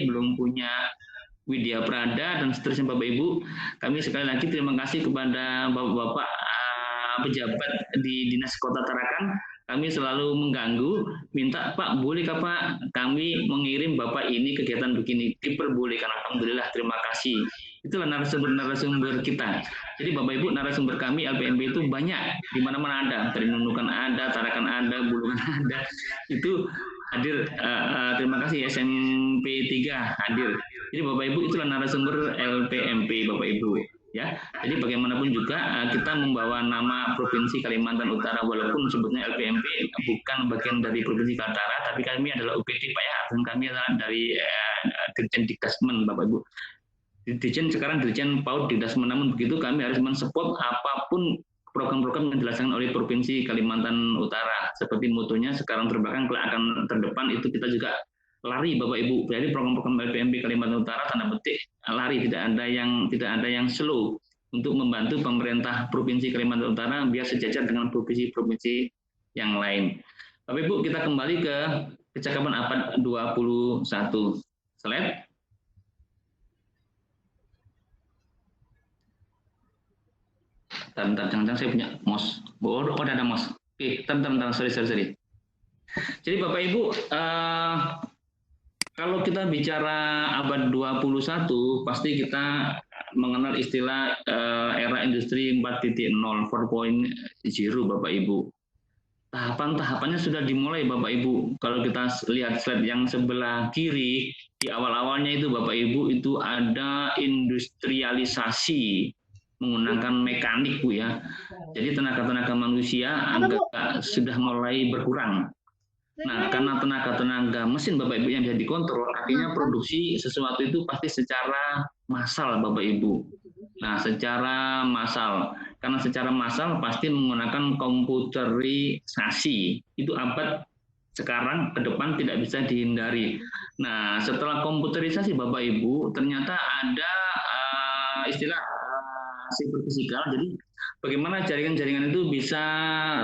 belum punya Widya Prada dan seterusnya Bapak Ibu. Kami sekali lagi terima kasih kepada Bapak-bapak pejabat di Dinas Kota Tarakan. Kami selalu mengganggu, minta Pak, bolehkah Pak kami mengirim Bapak ini kegiatan begini? Diperbolehkan, alhamdulillah, terima kasih. Itulah narasumber kita. Jadi Bapak Ibu, narasumber kami LPMP itu banyak, di mana-mana ada, dari Nunukan ada, Tarakan ada, Bulungan ada. Itu hadir. Terima kasih SMP 3 hadir. Jadi Bapak Ibu, itulah narasumber LPMP Bapak Ibu. Ya, jadi bagaimanapun juga kita membawa nama Provinsi Kalimantan Utara, walaupun sebetulnya LPMP bukan bagian dari Provinsi Kalimantan Utara, tapi kami adalah UPD Pak ya, dan kami adalah dari Dirjen Dikdasmen Bapak Ibu. Dirjen sekarang Dirjen PAUD Dikdasmen, namun begitu kami harus mensupport apapun program-program yang dilaksanakan oleh Provinsi Kalimantan Utara. Seperti mutunya sekarang terbelakang, akan terdepan itu kita juga lari Bapak Ibu. Jadi program-program LPMP Kalimantan Utara tanda petik lari, tidak ada yang slow untuk membantu pemerintah Provinsi Kalimantan Utara biar sejajar dengan provinsi-provinsi yang lain. Bapak Ibu, kita kembali ke kecakapan abad 21. Slide. Bentar, jangan-jangan saya punya mouse. Oh, ada mouse. Oke, bentar, sorry. Jadi Bapak Ibu, kalau kita bicara abad 21, pasti kita mengenal istilah era industri 4.0, 4.0 Bapak Ibu. Tahapan-tahapannya sudah dimulai Bapak Ibu. Kalau kita lihat slide yang sebelah kiri, di awal-awalnya itu Bapak Ibu, itu ada industrialisasi menggunakan mekanik Bu ya. Jadi tenaga-tenaga manusia agak sudah mulai berkurang. Nah, karena tenaga mesin Bapak Ibu yang bisa dikontrol, artinya produksi sesuatu itu pasti secara massal Bapak Ibu. Nah, secara massal. Karena secara massal pasti menggunakan komputerisasi. Itu abad sekarang ke depan tidak bisa dihindari. Nah, setelah komputerisasi Bapak Ibu, ternyata ada istilah cyber physical. Jadi bagaimana jaringan-jaringan itu bisa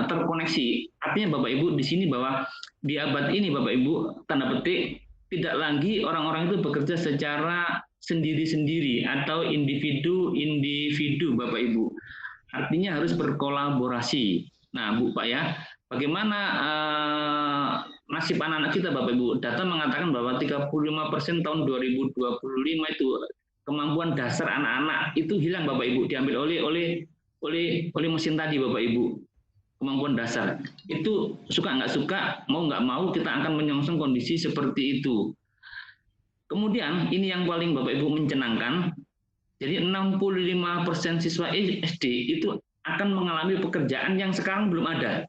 terkoneksi. Artinya Bapak Ibu di sini bahwa di abad ini Bapak Ibu, tanda petik, tidak lagi orang-orang itu bekerja secara sendiri-sendiri atau individu Bapak Ibu. Artinya harus berkolaborasi. Nah Bu Pak ya, bagaimana nasib anak-anak kita Bapak Ibu? Data mengatakan bahwa 35% tahun 2025 itu kemampuan dasar anak-anak itu hilang Bapak Ibu, diambil oleh mesin tadi Bapak Ibu. Kemampuan dasar itu suka nggak suka, mau nggak mau kita akan menyongsong kondisi seperti itu. Kemudian ini yang paling Bapak Ibu menyenangkan, jadi 65% siswa SD itu akan mengalami pekerjaan yang sekarang belum ada.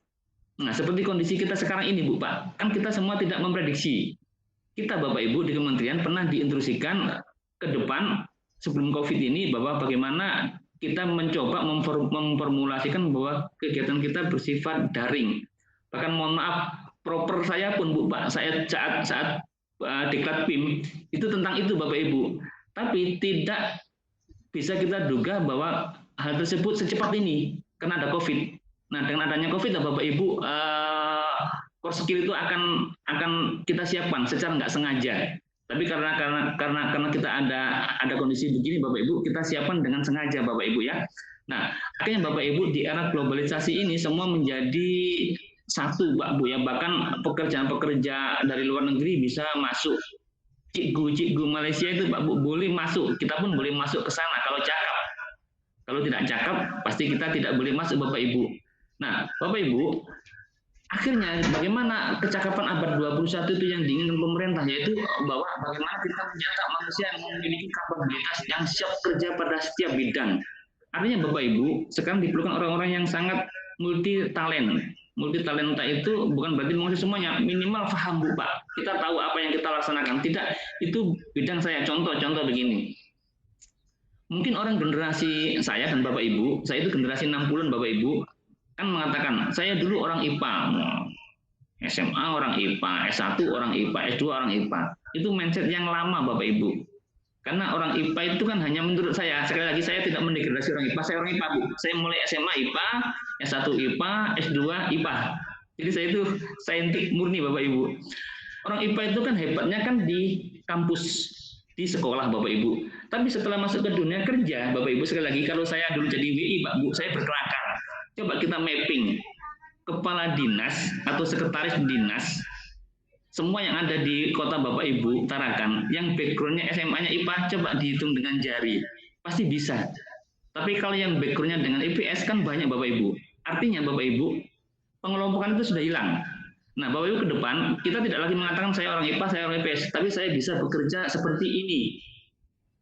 Nah seperti kondisi kita sekarang ini Bu Pak, kan kita semua tidak memprediksi. Kita Bapak Ibu di kementerian pernah diinstruksikan ke depan sebelum COVID ini bahwa bagaimana kita mencoba memformulasikan bahwa kegiatan kita bersifat daring. Bahkan mohon maaf, proper saya pun Bu Pak, saya saat diklat PIM itu tentang itu Bapak Ibu. Tapi tidak bisa kita duga bahwa hal tersebut secepat ini karena ada COVID. Nah dengan adanya COVID Bapak Ibu, core skill itu akan kita siapkan secara nggak sengaja. Tapi karena kita ada kondisi begini Bapak Ibu, kita siapkan dengan sengaja Bapak Ibu ya. Nah, akhirnya Bapak Ibu di era globalisasi ini semua menjadi satu Pak Bu ya. Bahkan pekerja dari luar negeri bisa masuk. Cikgu Malaysia itu Pak Bu boleh masuk. Kita pun boleh masuk ke sana kalau cakap. Kalau tidak cakap pasti kita tidak boleh masuk Bapak Ibu. Nah, Bapak Ibu, akhirnya bagaimana kecakapan abad 21 itu yang diinginkan pemerintah, yaitu bahwa bagaimana kita mencetak manusia yang memiliki kapabilitas yang siap kerja pada setiap bidang. Artinya Bapak Ibu, sekarang diperlukan orang-orang yang sangat multi talent. Multi talenta itu bukan berarti menguasai semuanya, minimal paham Bu Pak. Kita tahu apa yang kita laksanakan. Tidak, itu bidang saya. Contoh begini. Mungkin orang generasi saya dan Bapak Ibu, saya itu generasi 60-an Bapak Ibu, kan mengatakan saya dulu orang IPA, SMA orang IPA, S1 orang IPA, S2 orang IPA. Itu mindset yang lama Bapak Ibu. Karena orang IPA itu kan hanya menurut saya, sekali lagi saya tidak mendegradasi orang IPA, saya orang IPA Bu. Saya mulai SMA IPA, S1 IPA, S2 IPA. Jadi saya itu saintik murni Bapak Ibu. Orang IPA itu kan hebatnya kan di kampus, di sekolah Bapak Ibu. Tapi setelah masuk ke dunia kerja, Bapak Ibu, sekali lagi, kalau saya dulu jadi WI, Pak Bu, saya berkelakar. Coba kita mapping kepala dinas atau sekretaris dinas, semua yang ada di kota Bapak Ibu Tarakan, yang backgroundnya SMA-nya IPA, coba dihitung dengan jari. Pasti bisa. Tapi kalau yang backgroundnya dengan IPS kan banyak Bapak Ibu. Artinya Bapak Ibu, pengelompokan itu sudah hilang. Nah, Bapak Ibu ke depan, kita tidak lagi mengatakan saya orang IPA, saya orang IPS, tapi saya bisa bekerja seperti ini.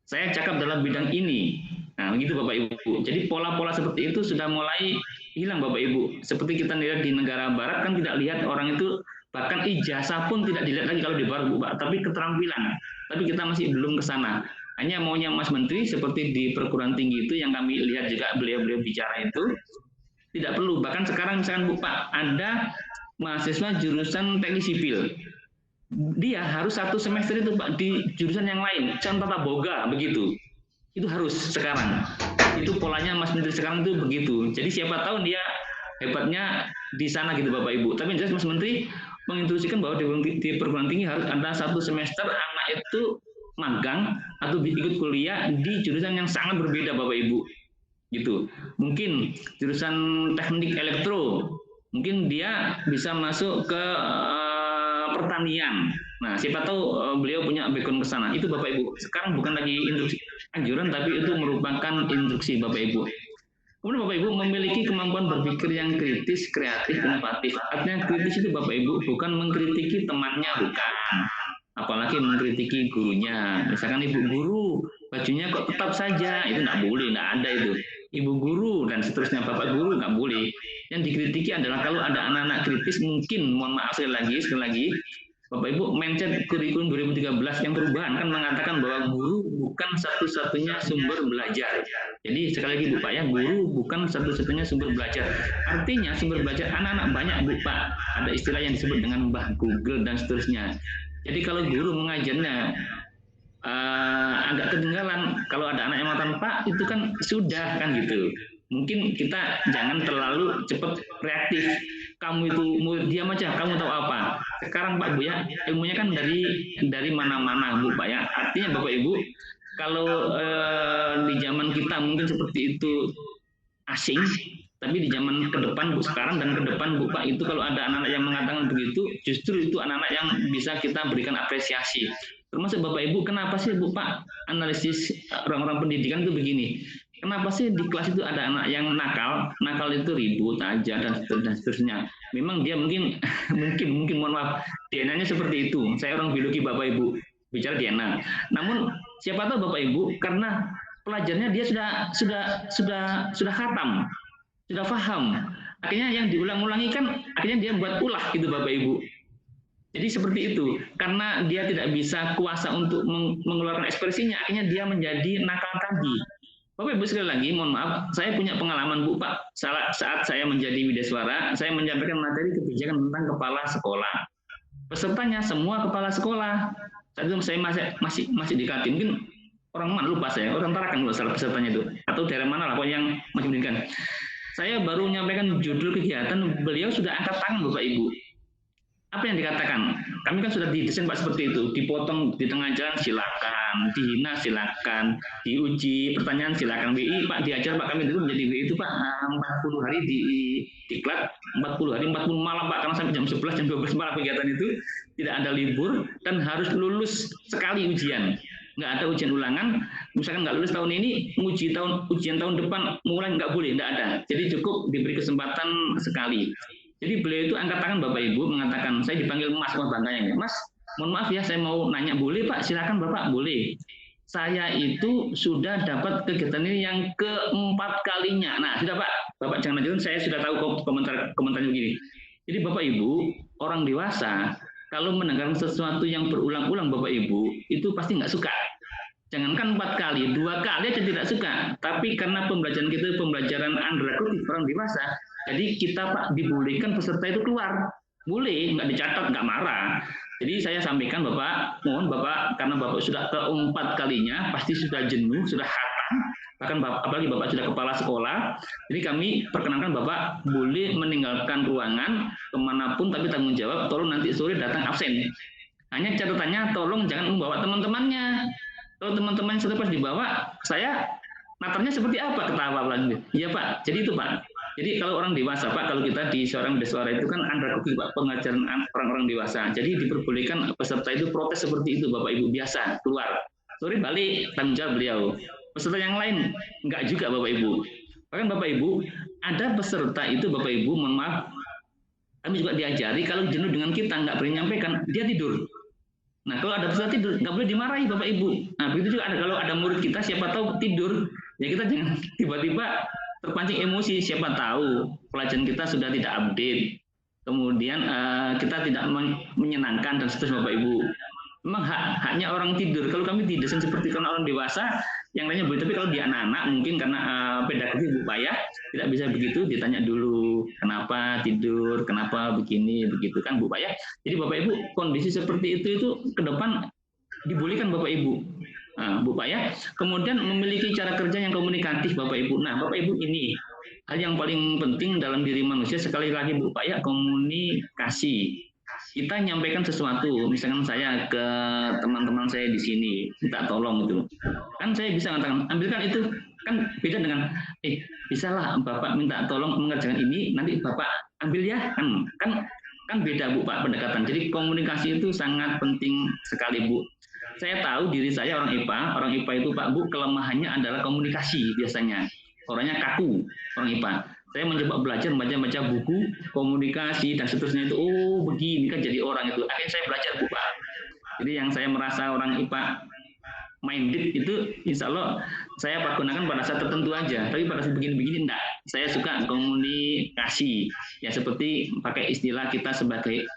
Saya cakap dalam bidang ini. Nah, begitu Bapak Ibu. Jadi pola-pola seperti itu sudah mulai hilang Bapak Ibu. Seperti kita lihat di negara barat kan tidak lihat orang itu, bahkan ijazah pun tidak dilihat lagi kalau di barat, Pak, tapi keterampilan. Tapi kita masih belum ke sana. Hanya maunya Mas Menteri seperti di perguruan tinggi itu yang kami lihat juga beliau-beliau bicara itu tidak perlu. Bahkan sekarang misalkan Bu Pak, ada mahasiswa jurusan teknik sipil. Dia harus 1 semester itu Pak di jurusan yang lain, contoh tata boga begitu. Itu harus sekarang. Itu polanya Mas Menteri sekarang itu begitu. Jadi siapa tahu dia hebatnya di sana gitu Bapak Ibu. Tapi jelas Mas Menteri menginstruksikan bahwa di perguruan tinggi harus ada 1 semester anak itu magang atau ikut kuliah di jurusan yang sangat berbeda Bapak Ibu. Gitu. Mungkin jurusan teknik elektro, mungkin dia bisa masuk ke pertanian. Nah, siapa tahu beliau punya background ke sana. Itu Bapak Ibu. Sekarang bukan lagi instruksi anjuran, tapi itu merupakan instruksi Bapak Ibu. Kemudian Bapak Ibu memiliki kemampuan berpikir yang kritis, kreatif, inovatif. Artinya kritis itu Bapak Ibu bukan mengkritiki temannya, bukan. Apalagi mengkritiki gurunya. Misalkan ibu guru, bajunya kok tetap saja, itu nggak boleh, nggak ada itu. Ibu guru dan seterusnya, bapak guru nggak boleh. Yang dikritiki adalah kalau ada anak-anak kritis, mungkin, mohon maaf sekali lagi, Bapak Ibu, mindset kurikulum 2013 yang perubahan kan mengatakan bahwa guru bukan satu-satunya sumber belajar. Jadi sekali lagi Bu Pak ya, guru bukan satu-satunya sumber belajar. Artinya sumber belajar anak-anak banyak Bu Pak. Ada istilah yang disebut dengan Mbah Google dan seterusnya. Jadi kalau guru mengajarnya agak ketinggalan, kalau ada anak yang mengatakan Pak itu kan sudah kan gitu. Mungkin kita jangan terlalu cepat reaktif. Kamu itu murid, diam aja, kamu tahu apa. Sekarang Pak Bu ya, ilmunya kan dari mana-mana Bu Pak ya. Artinya Bapak Ibu, kalau di zaman kita mungkin seperti itu asing, tapi di zaman ke depan Bu sekarang dan ke depan Bu Pak itu kalau ada anak-anak yang mengatakan begitu, justru itu anak-anak yang bisa kita berikan apresiasi. Termasuk Bapak Ibu, kenapa sih Bu Pak analisis orang-orang pendidikan itu begini? Kenapa sih di kelas itu ada anak yang nakal? Nakal itu ribut aja dan seterusnya. Memang dia mungkin mohon maaf, DNA-nya seperti itu. Saya orang biologi Bapak Ibu, bicara DNA. Namun siapa tahu Bapak Ibu karena pelajarnya dia sudah khatam, sudah paham. Akhirnya yang diulang-ulangi kan akhirnya dia buat ulah gitu Bapak Ibu. Jadi seperti itu. Karena dia tidak bisa kuasa untuk mengeluarkan ekspresinya, akhirnya dia menjadi nakal tadi. Bapak Ibu sekali lagi, mohon maaf, saya punya pengalaman Bu Pak. Saat saya menjadi Wideswara, saya menyampaikan materi kebijakan tentang kepala sekolah. Pesertanya semua kepala sekolah. Saat itu saya masih di Kaltim. Mungkin orang mana lupa saya, orang Tarakan lupa salah pesertanya itu, atau daerah mana lah, pokoknya yang masih pendidikan. Saya baru menyampaikan judul kegiatan, beliau sudah angkat tangan Bapak Ibu. Apa yang dikatakan? Kami kan sudah didesain Pak seperti itu, dipotong di tengah jalan silakan, dihina silakan, diuji pertanyaan silakan. WI Pak diajar Pak, kami dulu menjadi WI itu Pak 40 hari di diklat, 40 hari 40 malam Pak, karena sampai jam 11 jam 12 malam kegiatan itu tidak ada libur dan harus lulus sekali ujian. Nggak ada ujian ulangan, misalkan nggak lulus tahun ini, ujian tahun depan mulai nggak boleh, nggak ada. Jadi cukup diberi kesempatan sekali. Jadi beliau itu angkat tangan Bapak Ibu mengatakan, saya dipanggil Mas, wah bangganya Mas, mohon maaf ya saya mau nanya, boleh Pak? Silakan Bapak, boleh. Saya itu sudah dapat kegiatan ini yang keempat kalinya. Nah sudah Pak, Bapak jangan lanjutkan, saya sudah tahu komentarnya begini. Jadi Bapak Ibu, orang dewasa, kalau mendengar sesuatu yang berulang-ulang Bapak Ibu, itu pasti nggak suka. Jangankan 4 kali, 2 kali aja tidak suka. Tapi karena pembelajaran kita pembelajaran andragonik orang dewasa, jadi kita Pak dibolehkan peserta itu keluar. Boleh, nggak dicatat, nggak marah. Jadi saya sampaikan Bapak, mohon Bapak, karena Bapak sudah keempat kalinya, pasti sudah jenuh, sudah khatam, bahkan apalagi Bapak sudah kepala sekolah, jadi kami perkenankan Bapak boleh meninggalkan ruangan kemanapun, tapi tanggung jawab, tolong nanti sore datang absen. Hanya catatannya tolong jangan membawa teman-temannya. Kalau teman-teman sudah pas dibawa, saya natarnya seperti apa? Ketawa lagi. Iya Pak, jadi itu Pak. Jadi kalau orang dewasa Pak, kalau kita di seorang suara itu kan undercooking Pak, pengajaran orang-orang dewasa. Jadi diperbolehkan peserta itu protes seperti itu Bapak Ibu, biasa keluar. Sore balik, tanggung jawab beliau. Peserta yang lain enggak juga Bapak Ibu. Bahkan Bapak Ibu, ada peserta itu Bapak Ibu, mohon maaf, kami juga diajari kalau jenuh dengan kita nggak boleh menyampaikan, dia tidur. Nah, kalau ada peserta tidur, nggak boleh dimarahi Bapak Ibu. Nah, begitu juga ada kalau ada murid kita, siapa tahu tidur, ya kita jangan tiba-tiba terpancing emosi. Siapa tahu pelajaran kita sudah tidak update, kemudian kita tidak menyenangkan dan seterusnya Bapak Ibu. Memang haknya orang tidur. Kalau kami didesain seperti karena orang dewasa, yang lainnya boleh. Tapi kalau di anak-anak mungkin karena pedagogi Bu Payah tidak bisa begitu, ditanya dulu kenapa tidur, kenapa begini, begitu kan Bu Payah. Jadi Bapak Ibu kondisi seperti itu ke depan dibolehkan Bapak Ibu. Nah, Bu Payah kemudian memiliki cara kerja yang komunikatif Bapak Ibu. Nah Bapak Ibu ini hal yang paling penting dalam diri manusia sekali lagi Bu Payah, komunikasi. Kita nyampaikan sesuatu, misalkan saya ke teman-teman saya di sini minta tolong gitu, kan saya bisa mengatakan ambilkan itu, kan beda dengan bisalah Bapak minta tolong mengerjakan ini, nanti Bapak ambil ya, kan beda Bu Pak pendekatan. Jadi komunikasi itu sangat penting sekali Bu. Saya tahu diri saya orang IPA itu Pak Bu kelemahannya adalah komunikasi biasanya, orangnya kaku orang IPA. Saya mencoba belajar baca buku komunikasi dan seterusnya itu, oh begini kan jadi orang itu. Akhirnya saya belajar Bu Pak. Jadi yang saya merasa orang IPA minded itu insya Allah saya gunakan pada saat tertentu aja. Tapi pada saat begini-begini enggak. Saya suka komunikasi. Ya seperti pakai istilah kita sebagai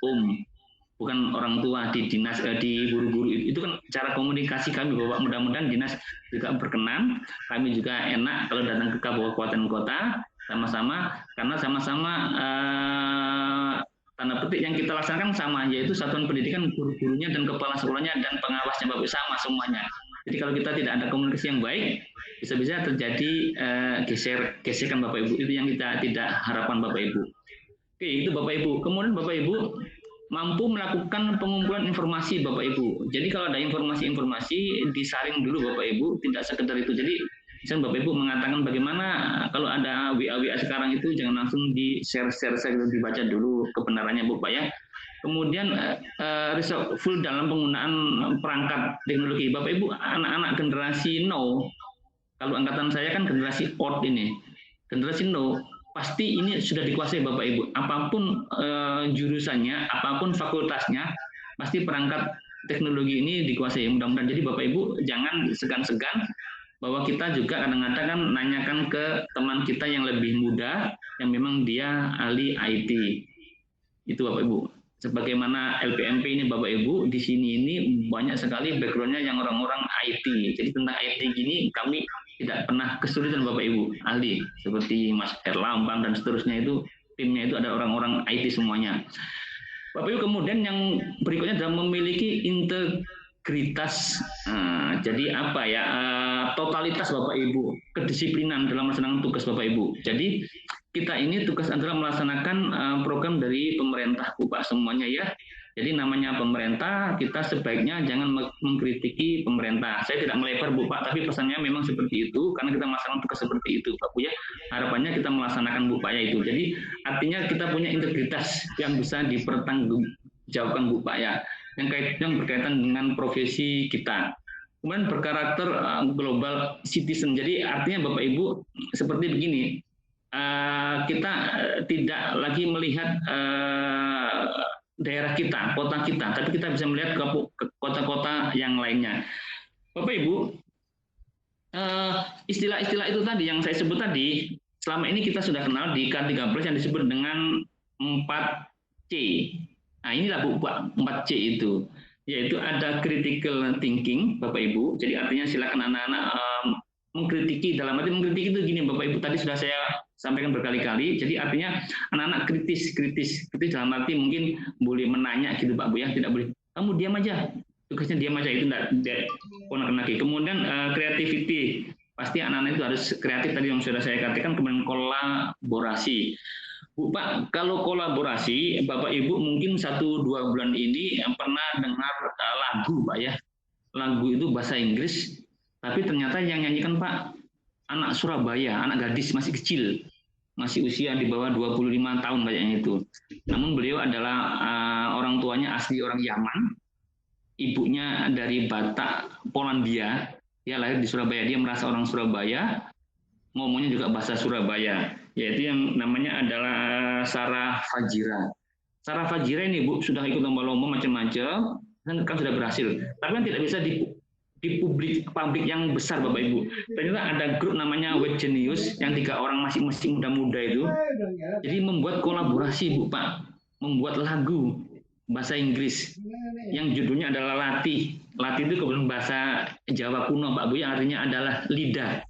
bukan orang tua di dinas, di guru-guru itu kan cara komunikasi kami Bapak. Mudah-mudahan dinas juga berkenan. Kami juga enak kalau datang ke kabupaten kota sama-sama, karena sama-sama tanda petik yang kita laksanakan sama, yaitu satuan pendidikan, guru-gurunya dan kepala sekolahnya dan pengawasnya Bapak sama semuanya. Jadi kalau kita tidak ada komunikasi yang baik, bisa-bisa terjadi gesekan Bapak Ibu. Itu yang kita tidak harapkan Bapak Ibu. Oke, itu Bapak Ibu. Kemudian Bapak Ibu mampu melakukan pengumpulan informasi Bapak Ibu. Jadi kalau ada informasi disaring dulu Bapak Ibu, tidak sekedar itu. Jadi misalnya Bapak Ibu mengatakan bagaimana kalau ada WA sekarang itu jangan langsung di-share, dibaca dulu kebenarannya Bu Pak ya. Kemudian full dalam penggunaan perangkat teknologi. Bapak Ibu anak-anak generasi now, kalau angkatan saya kan generasi old ini, generasi now, pasti ini sudah dikuasai Bapak Ibu. Apapun jurusannya, apapun fakultasnya, pasti perangkat teknologi ini dikuasai. Mudah-mudahan jadi Bapak Ibu jangan segan-segan bahwa kita juga kadang-kadang kan nanyakan ke teman kita yang lebih muda, yang memang dia ahli IT. Itu Bapak Ibu. Sebagaimana LPMP ini Bapak Ibu, di sini ini banyak sekali background-nya yang orang-orang IT. Jadi tentang IT gini kami tidak pernah kesulitan Bapak Ibu, ahli. Seperti Mas Erlambang dan seterusnya itu, timnya itu ada orang-orang IT semuanya. Bapak Ibu kemudian yang berikutnya adalah memiliki integritas. Jadi apa ya, totalitas Bapak Ibu, kedisiplinan dalam melaksanakan tugas Bapak Ibu. Jadi kita ini tugas adalah melaksanakan program dari pemerintah Bu Pak semuanya ya. Jadi namanya pemerintah, kita sebaiknya jangan mengkritiki pemerintah. Saya tidak melebar Bu Pak, tapi pesannya memang seperti itu karena kita melaksanakan tugas seperti itu Pak Bu ya. Harapannya kita melaksanakan Bu Pak ya itu. Jadi artinya kita punya integritas yang bisa dipertanggungjawabkan Bu Pak ya. Yang berkaitan dengan profesi kita. Kemudian berkarakter global citizen. Jadi artinya Bapak Ibu seperti begini, kita tidak lagi melihat daerah kita, kota kita, tapi kita bisa melihat ke kota-kota yang lainnya. Bapak Ibu, istilah-istilah itu tadi yang saya sebut tadi, selama ini kita sudah kenal di K13 yang disebut dengan 4C. Nah inilah Bu Pak, 4C itu. Yaitu ada critical thinking, Bapak Ibu. Jadi artinya silakan anak-anak mengkritiki, dalam arti mengkritiki itu gini Bapak Ibu, tadi sudah saya sampaikan berkali-kali. Jadi artinya anak-anak kritis dalam arti mungkin boleh menanya gitu Pak Bu ya, tidak boleh kamu diam aja, tugasnya diam aja, itu tidak ponakan lagi. Kemudian creativity, pasti anak-anak itu harus kreatif tadi yang sudah saya katakan. Kemudian kolaborasi. Bu Pak, kalau kolaborasi, Bapak Ibu mungkin 1-2 bulan ini yang pernah dengar lagu Pak ya. Lagu itu bahasa Inggris, tapi ternyata yang nyanyikan Pak anak Surabaya, anak gadis masih kecil, masih usia di bawah 25 tahun kayaknya itu. Namun beliau adalah orang tuanya asli orang Yaman, ibunya dari Batak, Polandia. Dia lahir di Surabaya, dia merasa orang Surabaya, ngomongnya juga bahasa Surabaya, yaitu yang namanya adalah Sarah Fajira. Sarah Fajira ini Bu sudah ikut lomba-lomba macam-macam dan kan sudah berhasil. Tapi kan tidak bisa di publik yang besar Bapak Ibu. Ternyata ada grup namanya Web Genius yang 3 orang masih muda-muda itu. Jadi membuat kolaborasi Bu Pak, membuat lagu bahasa Inggris yang judulnya adalah Latih. Latih itu kebetulan bahasa Jawa kuno Pak Bu, yang artinya adalah lidah.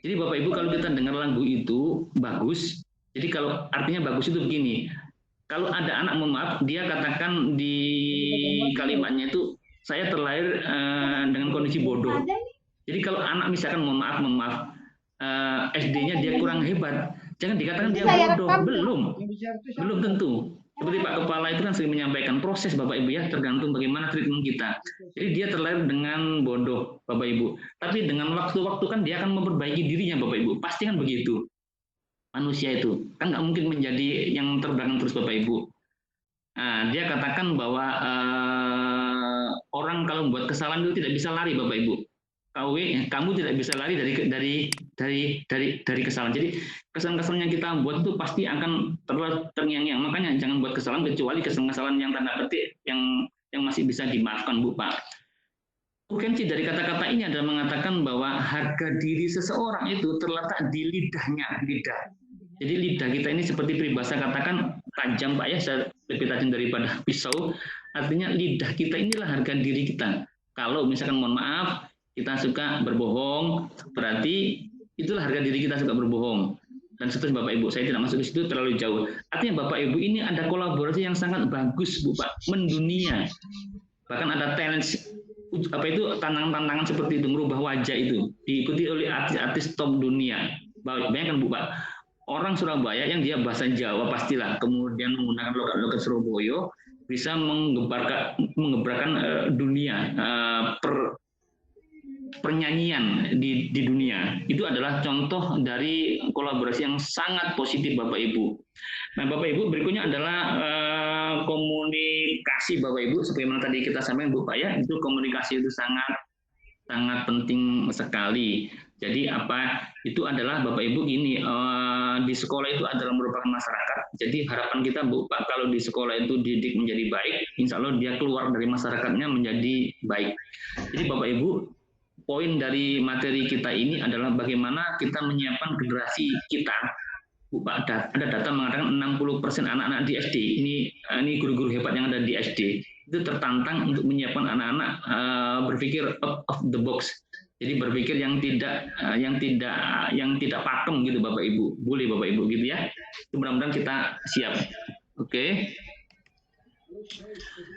Jadi Bapak Ibu kalau kita dengar lagu itu bagus. Jadi kalau artinya bagus itu begini. Kalau ada anak, mohon maaf, dia katakan di kalimatnya itu saya terlahir dengan kondisi bodoh. Jadi kalau anak misalkan mohon maaf SD-nya dia kurang hebat, jangan dikatakan dia bodoh. Belum tentu. Seperti Pak Kepala itu kan sering menyampaikan proses Bapak Ibu ya, tergantung bagaimana treatment kita. Jadi dia terlahir dengan bodoh Bapak Ibu. Tapi dengan waktu-waktu kan dia akan memperbaiki dirinya Bapak Ibu. Pasti kan begitu. Manusia itu kan nggak mungkin menjadi yang terbelakang terus Bapak Ibu. Nah, dia katakan bahwa orang kalau membuat kesalahan itu tidak bisa lari Bapak Ibu. Kamu tidak bisa lari dari kesalahan. Jadi kesalahan-kesalahan yang kita buat itu pasti akan terngiang-ngiang. Makanya jangan buat kesalahan kecuali kesalahan yang tanda petik yang masih bisa dimaafkan Bu Pak. Urgensi dari kata-kata ini adalah mengatakan bahwa harga diri seseorang itu terletak di lidahnya, lidah. Jadi lidah kita ini seperti peribahasa katakan tajam Pak ya, lebih tajam daripada pisau. Artinya lidah kita inilah harga diri kita. Kalau misalkan mohon maaf kita suka berbohong, berarti itulah harga diri kita suka berbohong. Dan seterusnya Bapak Ibu, saya tidak masuk ke situ terlalu jauh. Artinya Bapak Ibu ini ada kolaborasi yang sangat bagus Bu Pak, mendunia. Bahkan ada talent tantangan-tantangan seperti itu, merubah wajah itu diikuti oleh artis-artis top dunia. Bayangkan Bu Pak, orang Surabaya yang dia bahasa Jawa pastilah, kemudian menggunakan logat-logat Surabaya bisa menggebrakan dunia pernyanyian di dunia. Itu adalah contoh dari kolaborasi yang sangat positif Bapak Ibu. Nah Bapak Ibu, berikutnya adalah komunikasi Bapak Ibu. Sebagaimana tadi kita sampaikan Bu Pak ya, itu komunikasi itu sangat penting sekali. Jadi itu adalah Bapak Ibu gini, di sekolah itu adalah merupakan masyarakat. Jadi harapan kita Bu Pak, kalau di sekolah itu didik menjadi baik, insya Allah dia keluar dari masyarakatnya menjadi baik. Jadi Bapak Ibu, poin dari materi kita ini adalah bagaimana kita menyiapkan generasi kita. Bu Pak, ada data mengatakan 60% anak-anak di SD, ini guru-guru hebat yang ada di SD, itu tertantang untuk menyiapkan anak-anak berpikir out of the box. Jadi berpikir yang tidak pakem gitu Bapak Ibu. Boleh Bapak Ibu gitu ya. Mudah-mudahan kita siap. Oke.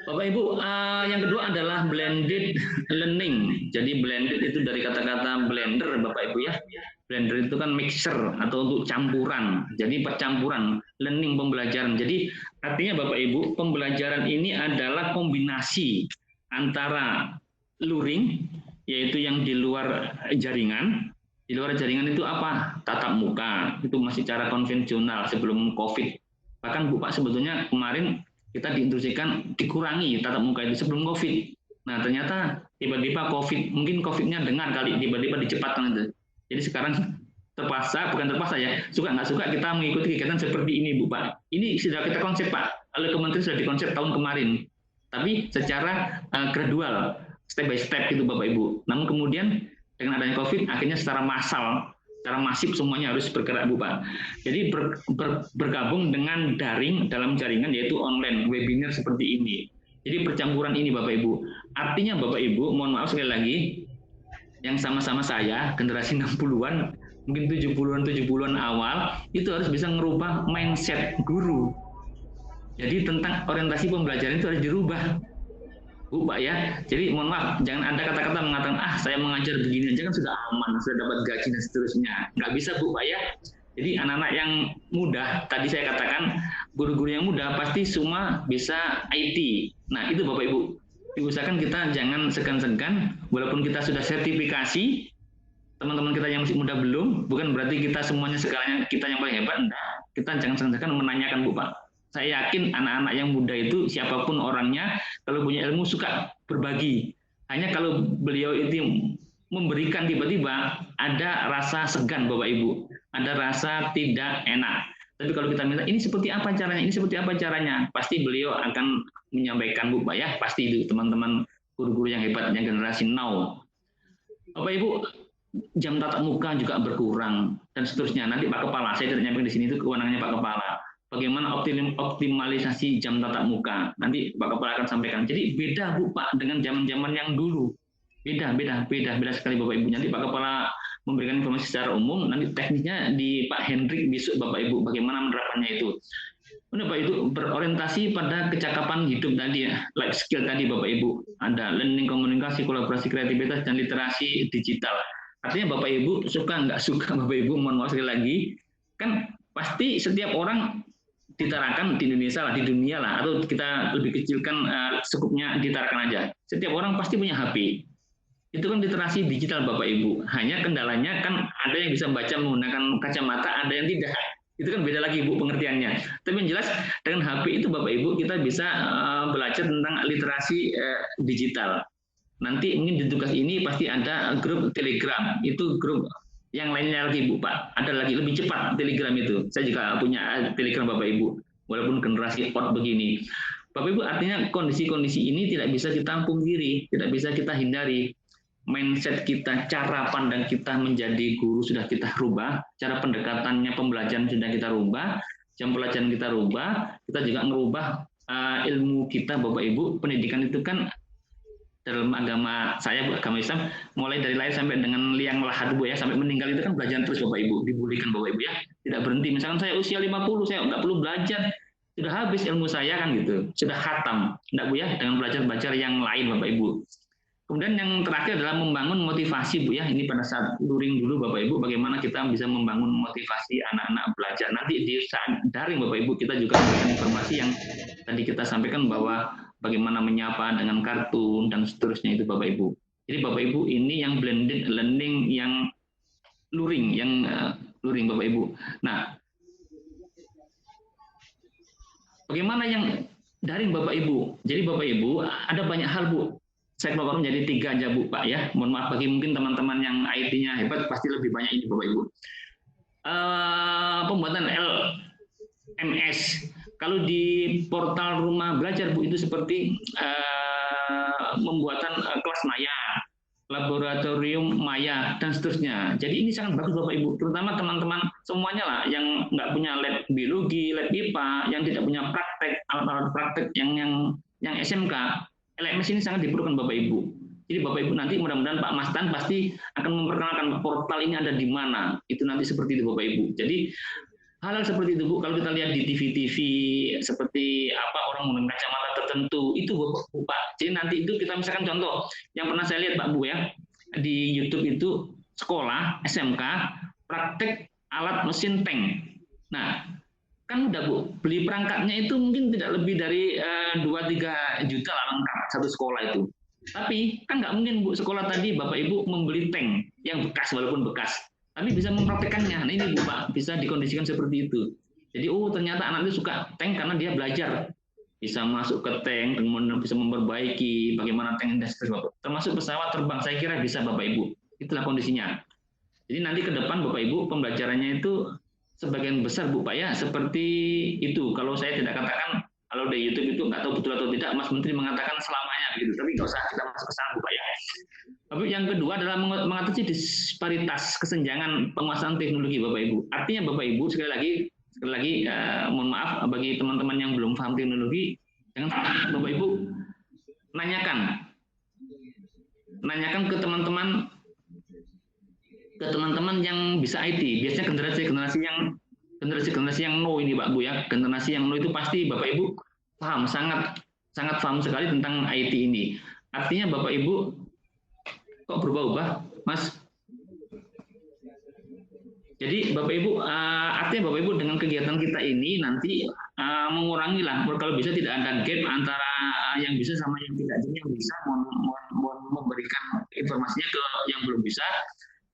Bapak Ibu, yang kedua adalah blended learning. Jadi blended itu dari kata-kata blender Bapak Ibu ya. Blender itu kan mixer atau untuk campuran. Jadi percampuran, learning pembelajaran. Jadi artinya Bapak Ibu, pembelajaran ini adalah kombinasi antara luring, yaitu yang di luar jaringan. Di luar jaringan itu apa? Tatap muka. Itu masih cara konvensional sebelum COVID. Bahkan Bu Pak sebetulnya kemarin kita diinstruksikan dikurangi tatap muka itu sebelum COVID. Nah ternyata tiba-tiba COVID, mungkin COVID-nya dengar kali, tiba-tiba dicepatkan itu. Jadi sekarang bukan terpaksa ya, suka nggak suka kita mengikuti kegiatan seperti ini Bu Pak. Ini sudah kita konsep Pak, oleh Kementerian sudah dikonsep tahun kemarin. Tapi secara gradual, step by step gitu Bapak Ibu. Namun kemudian dengan adanya COVID, akhirnya secara massal, secara masif semuanya harus bergerak Bu Pak. Jadi bergabung dengan daring dalam jaringan yaitu online, webinar seperti ini. Jadi percampuran ini Bapak Ibu. Artinya Bapak Ibu, mohon maaf sekali lagi, yang sama-sama saya, generasi 60-an, mungkin 70-an awal, itu harus bisa merubah mindset guru. Jadi tentang orientasi pembelajaran itu harus dirubah. Bu Pak ya, jadi mohon maaf, jangan ada kata-kata mengatakan, saya mengajar begini aja kan sudah aman, sudah dapat gaji dan seterusnya. Nggak bisa Bu Pak ya. Jadi anak-anak yang muda, tadi saya katakan guru-guru yang muda pasti semua bisa IT. Nah itu Bapak Ibu, diusahakan kita jangan segan-segan, walaupun kita sudah sertifikasi, teman-teman kita yang masih muda belum, bukan berarti kita semuanya segalanya kita yang paling hebat, enggak. Kita jangan segan-segan menanyakan Bu Pak. Saya yakin anak-anak yang muda itu siapapun orangnya, kalau punya ilmu suka berbagi. Hanya kalau beliau itu memberikan tiba-tiba ada rasa segan Bapak Ibu, ada rasa tidak enak. Tapi kalau kita minta ini seperti apa caranya, ini seperti apa caranya, pasti beliau akan menyampaikan Bu Pak ya, pasti itu teman-teman guru-guru yang hebat yang generasi now. Bapak Ibu, jam tatap muka juga berkurang dan seterusnya. Nanti Pak Kepala, saya tidak nyampe di sini itu kewenangannya Pak Kepala. Bagaimana optimalisasi jam tatap muka? Nanti Pak Kepala akan sampaikan. Jadi beda Bu Pak dengan zaman-zaman yang dulu. Beda sekali Bapak Ibu. Nanti Pak Kepala memberikan informasi secara umum, nanti teknisnya di Pak Hendrik besok Bapak Ibu bagaimana menerapkannya itu. Bapak itu berorientasi pada kecakapan hidup tadi ya, life skill tadi Bapak Ibu. Ada learning, komunikasi, kolaborasi, kreativitas, dan literasi digital. Artinya Bapak Ibu suka nggak suka Bapak Ibu, mohon maaf sekali lagi, kan pasti setiap orang ditarakan di Indonesia lah, di dunia lah, atau kita lebih kecilkan skupnya ditarakan aja. Setiap orang pasti punya HP. Itu kan literasi digital Bapak Ibu. Hanya kendalanya kan ada yang bisa baca menggunakan kacamata, ada yang tidak. Itu kan beda lagi Bu pengertiannya. Tapi yang jelas dengan HP itu Bapak Ibu kita bisa belajar tentang literasi digital. Nanti mungkin di tugas ini pasti ada grup Telegram. Itu grup yang lainnya lagi Bu Pak. Ada lagi lebih cepat Telegram itu. Saya juga punya Telegram Bapak Ibu. Walaupun generasi out begini. Bapak Ibu artinya kondisi-kondisi ini tidak bisa kita pungkiri, tidak bisa kita hindari. Mindset kita, cara pandang kita menjadi guru sudah kita rubah, cara pendekatannya pembelajaran sudah kita rubah, jam pelajaran kita rubah, kita juga merubah ilmu kita Bapak Ibu. Pendidikan itu kan dalam agama saya, agama Islam, mulai dari lahir sampai dengan liang lahat Bu ya, sampai meninggal itu kan belajar terus Bapak Ibu, dibulikan Bapak Ibu ya, tidak berhenti. Misalkan saya usia 50, saya nggak perlu belajar, sudah habis ilmu saya kan gitu, sudah khatam, enggak Bu ya, dengan belajar yang lain Bapak Ibu. Kemudian yang terakhir adalah membangun motivasi Bu ya, ini pada saat luring dulu Bapak Ibu, bagaimana kita bisa membangun motivasi anak-anak belajar. Nanti di saat daring Bapak Ibu kita juga memberikan informasi yang tadi kita sampaikan bahwa bagaimana menyapa dengan kartun dan seterusnya itu Bapak Ibu. Jadi Bapak Ibu ini yang blended learning yang luring, luring Bapak Ibu. Nah, bagaimana yang daring Bapak Ibu? Jadi Bapak Ibu ada banyak hal Bu. Saya kelompok menjadi 3 aja Bu Pak ya. Mohon maaf bagi mungkin teman-teman yang IT-nya hebat pasti lebih banyak ini Bapak Ibu. Pembuatan LMS. Kalau di portal rumah belajar Bu itu seperti pembuatan kelas maya, laboratorium maya dan seterusnya. Jadi ini sangat bagus Bapak Ibu, terutama teman-teman semuanya lah yang nggak punya lab biologi, lab IPA, yang tidak punya praktek, alat-alat praktek yang SMK. LMS ini sangat diperlukan Bapak Ibu. Jadi Bapak Ibu nanti mudah-mudahan Pak Mastan pasti akan memperkenalkan portal ini ada di mana. Itu nanti seperti itu Bapak Ibu. Jadi hal-hal seperti itu Bu, kalau kita lihat di TV-TV seperti apa orang menggunakan kacamata tertentu, itu Bu Pak. Jadi nanti itu kita misalkan contoh yang pernah saya lihat Pak Bu ya, di YouTube itu sekolah SMK praktek alat mesin tank. Nah, kan udah Bu, beli perangkatnya itu mungkin tidak lebih dari 2-3 juta lah lengkap satu sekolah itu. Tapi kan nggak mungkin Bu sekolah tadi Bapak Ibu membeli tank yang bekas walaupun bekas, tapi bisa mempraktekannya. Nah ini Bu Pak, bisa dikondisikan seperti itu. Jadi ternyata anak itu suka tank karena dia belajar bisa masuk ke tank, kemudian bisa memperbaiki bagaimana tank dan seterusnya. Termasuk pesawat terbang, saya kira bisa Bapak Ibu. Itulah kondisinya. Jadi nanti ke depan Bapak Ibu pembelajarannya itu sebagian besar Bu Pak ya seperti itu. Kalau saya tidak katakan, kalau di YouTube itu nggak tahu betul atau tidak, Mas Menteri mengatakan selamanya begitu. Tapi nggak usah kita masuk ke sana Bu Pak ya. Tapi yang kedua adalah mengatasi disparitas kesenjangan penguasaan teknologi Bapak Ibu. Artinya Bapak Ibu sekali lagi mohon maaf bagi teman-teman yang belum paham teknologi, jangan Bapak Ibu nanyakan ke teman-teman yang bisa IT. Biasanya generasi yang no ini Pak Bu ya. Generasi yang no itu pasti Bapak Ibu paham, sangat paham sekali tentang IT ini. Artinya Bapak Ibu kok berubah-ubah, Mas? Jadi Bapak Ibu, artinya Bapak Ibu dengan kegiatan kita ini nanti mengurangi lah, kalau bisa tidak ada gap antara yang bisa sama yang tidak. Jadi yang bisa memberikan informasinya ke yang belum bisa.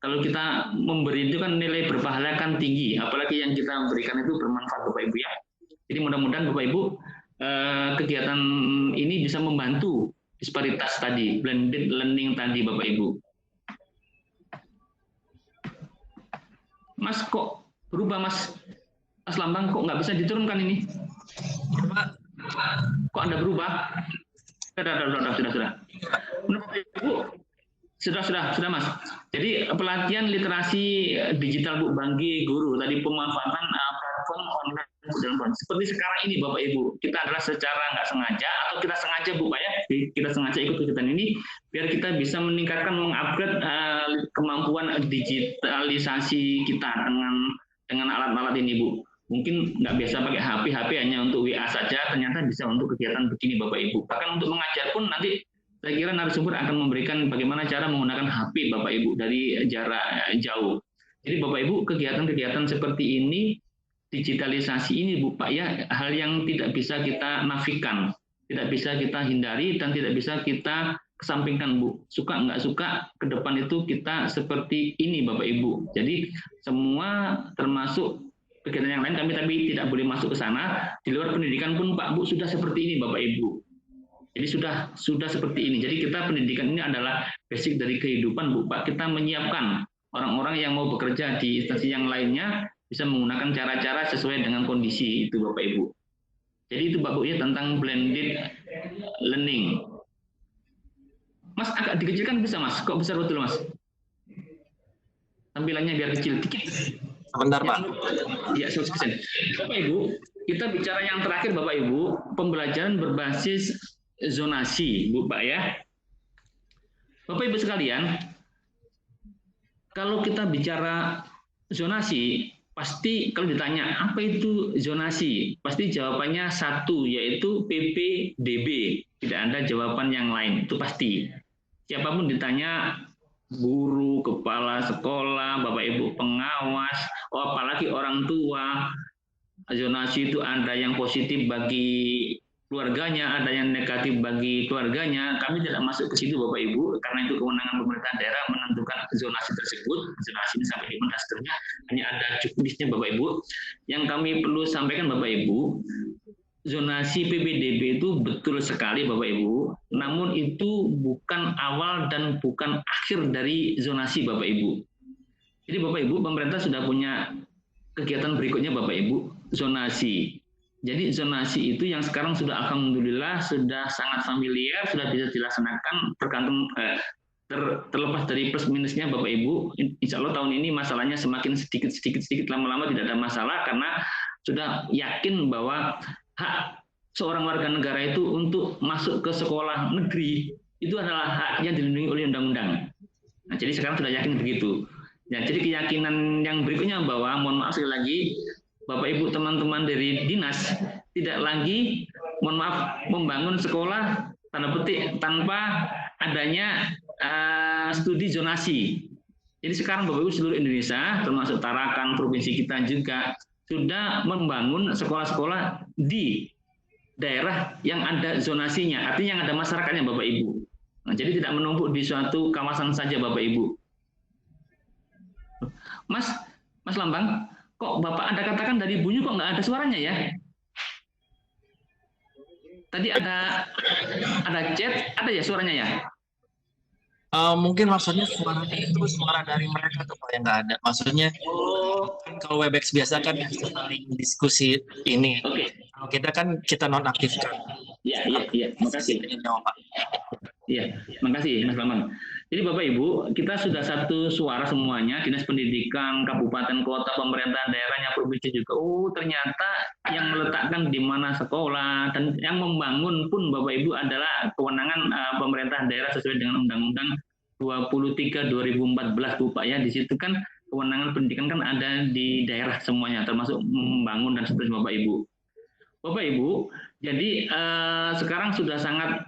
Kalau kita memberi itu kan nilai berpahala kan tinggi, apalagi yang kita berikan itu bermanfaat Bapak Ibu ya. Jadi mudah-mudahan Bapak Ibu kegiatan ini bisa membantu disparitas tadi, blended learning tadi Bapak Ibu. Mas kok berubah Mas? Mas Lambang kok nggak bisa diturunkan ini? Kok Anda berubah? Sudah. Ibu, sudah Mas. Jadi pelatihan literasi digital Bu bagi guru tadi pemanfaatan platform online dan seperti sekarang ini Bapak Ibu, kita adalah secara nggak sengaja atau kita sengaja Bu Pak ya, kita sengaja ikut kegiatan ini biar kita bisa meningkatkan, mengupgrade kemampuan digitalisasi kita dengan alat-alat ini Bu. Mungkin nggak biasa pakai HP hanya untuk WA saja, ternyata bisa untuk kegiatan begini Bapak Ibu. Bahkan untuk mengajar pun nanti saya kira narasumber akan memberikan bagaimana cara menggunakan HP Bapak Ibu dari jarak jauh. Jadi Bapak Ibu kegiatan-kegiatan seperti ini, digitalisasi ini Bu Pak ya, hal yang tidak bisa kita nafikan, tidak bisa kita hindari dan tidak bisa kita kesampingkan Bu. Suka nggak suka ke depan itu kita seperti ini Bapak Ibu. Jadi semua termasuk kegiatan yang lain kami tapi tidak boleh masuk ke sana. Di luar pendidikan pun Pak Bu sudah seperti ini Bapak Ibu. Jadi sudah seperti ini. Jadi kita pendidikan ini adalah basic dari kehidupan Bu Pak. Kita menyiapkan orang-orang yang mau bekerja di instansi yang lainnya bisa menggunakan cara-cara sesuai dengan kondisi itu Bapak Ibu. Jadi itu Bapak Bu ya tentang blended learning. Mas agak dikecilkan bisa Mas? Kok besar betul Mas? Tampilannya biar kecil dikit. Sebentar Pak. Ya 100%. Bapak Ibu, kita bicara yang terakhir Bapak Ibu, pembelajaran berbasis zonasi Bu Pak ya. Bapak Ibu sekalian, kalau kita bicara zonasi, pasti kalau ditanya apa itu zonasi, pasti jawabannya satu, yaitu PPDB. Tidak ada jawaban yang lain, itu pasti. Siapapun ditanya, guru, kepala sekolah, Bapak Ibu pengawas, apalagi orang tua, zonasi itu ada yang positif bagi keluarganya, ada yang negatif bagi keluarganya. Kami tidak masuk ke situ Bapak Ibu, karena itu kewenangan pemerintah daerah menentukan zonasi tersebut, zonasi ini sampai di mana seterusnya, hanya ada cukupnya Bapak Ibu. Yang kami perlu sampaikan Bapak Ibu, zonasi PPDB itu betul sekali Bapak Ibu, namun itu bukan awal dan bukan akhir dari zonasi Bapak Ibu. Jadi Bapak Ibu, pemerintah sudah punya kegiatan berikutnya Bapak Ibu, zonasi. Jadi zonasi itu yang sekarang sudah alhamdulillah sudah sangat familiar, sudah bisa dilaksanakan tergantung terlepas dari plus minusnya Bapak Ibu. Insya Allah tahun ini masalahnya semakin sedikit lama-lama tidak ada masalah karena sudah yakin bahwa hak seorang warga negara itu untuk masuk ke sekolah negeri itu adalah hak yang dilindungi oleh undang-undang. Nah, jadi sekarang sudah yakin begitu. Ya, jadi keyakinan yang berikutnya bahwa mohon maaf sekali lagi Bapak Ibu teman-teman dari dinas tidak lagi mohon maaf membangun sekolah tanda petik tanpa adanya studi zonasi. Jadi sekarang Bapak Ibu seluruh Indonesia termasuk Tarakan provinsi kita juga sudah membangun sekolah-sekolah di daerah yang ada zonasinya, artinya yang ada masyarakatnya Bapak Ibu. Nah, jadi tidak menumpuk di suatu kawasan saja Bapak Ibu. Mas Lambang, kok Bapak Anda katakan dari bunyi kok nggak ada suaranya ya? Tadi ada chat, ada ya suaranya ya? Mungkin maksudnya suaranya itu suara dari mereka tuh Pak yang nggak ada. Maksudnya kalau Webex biasa kan saling diskusi ini. Oke. Kalau kita kan kita nonaktifkan. Iya. Makasih. Iya, makasih Mas Bambang. Jadi Bapak Ibu, kita sudah satu suara semuanya, Dinas Pendidikan, Kabupaten, Kota, Pemerintah Daerahnya, Provinsi juga. Oh, ternyata yang meletakkan di mana sekolah dan yang membangun pun Bapak Ibu adalah kewenangan pemerintah daerah sesuai dengan Undang-Undang 23 2014 Bu Pak ya. Di situ kan kewenangan pendidikan kan ada di daerah semuanya, termasuk membangun dan seterusnya Bapak Ibu. Bapak Ibu, jadi sekarang sudah sangat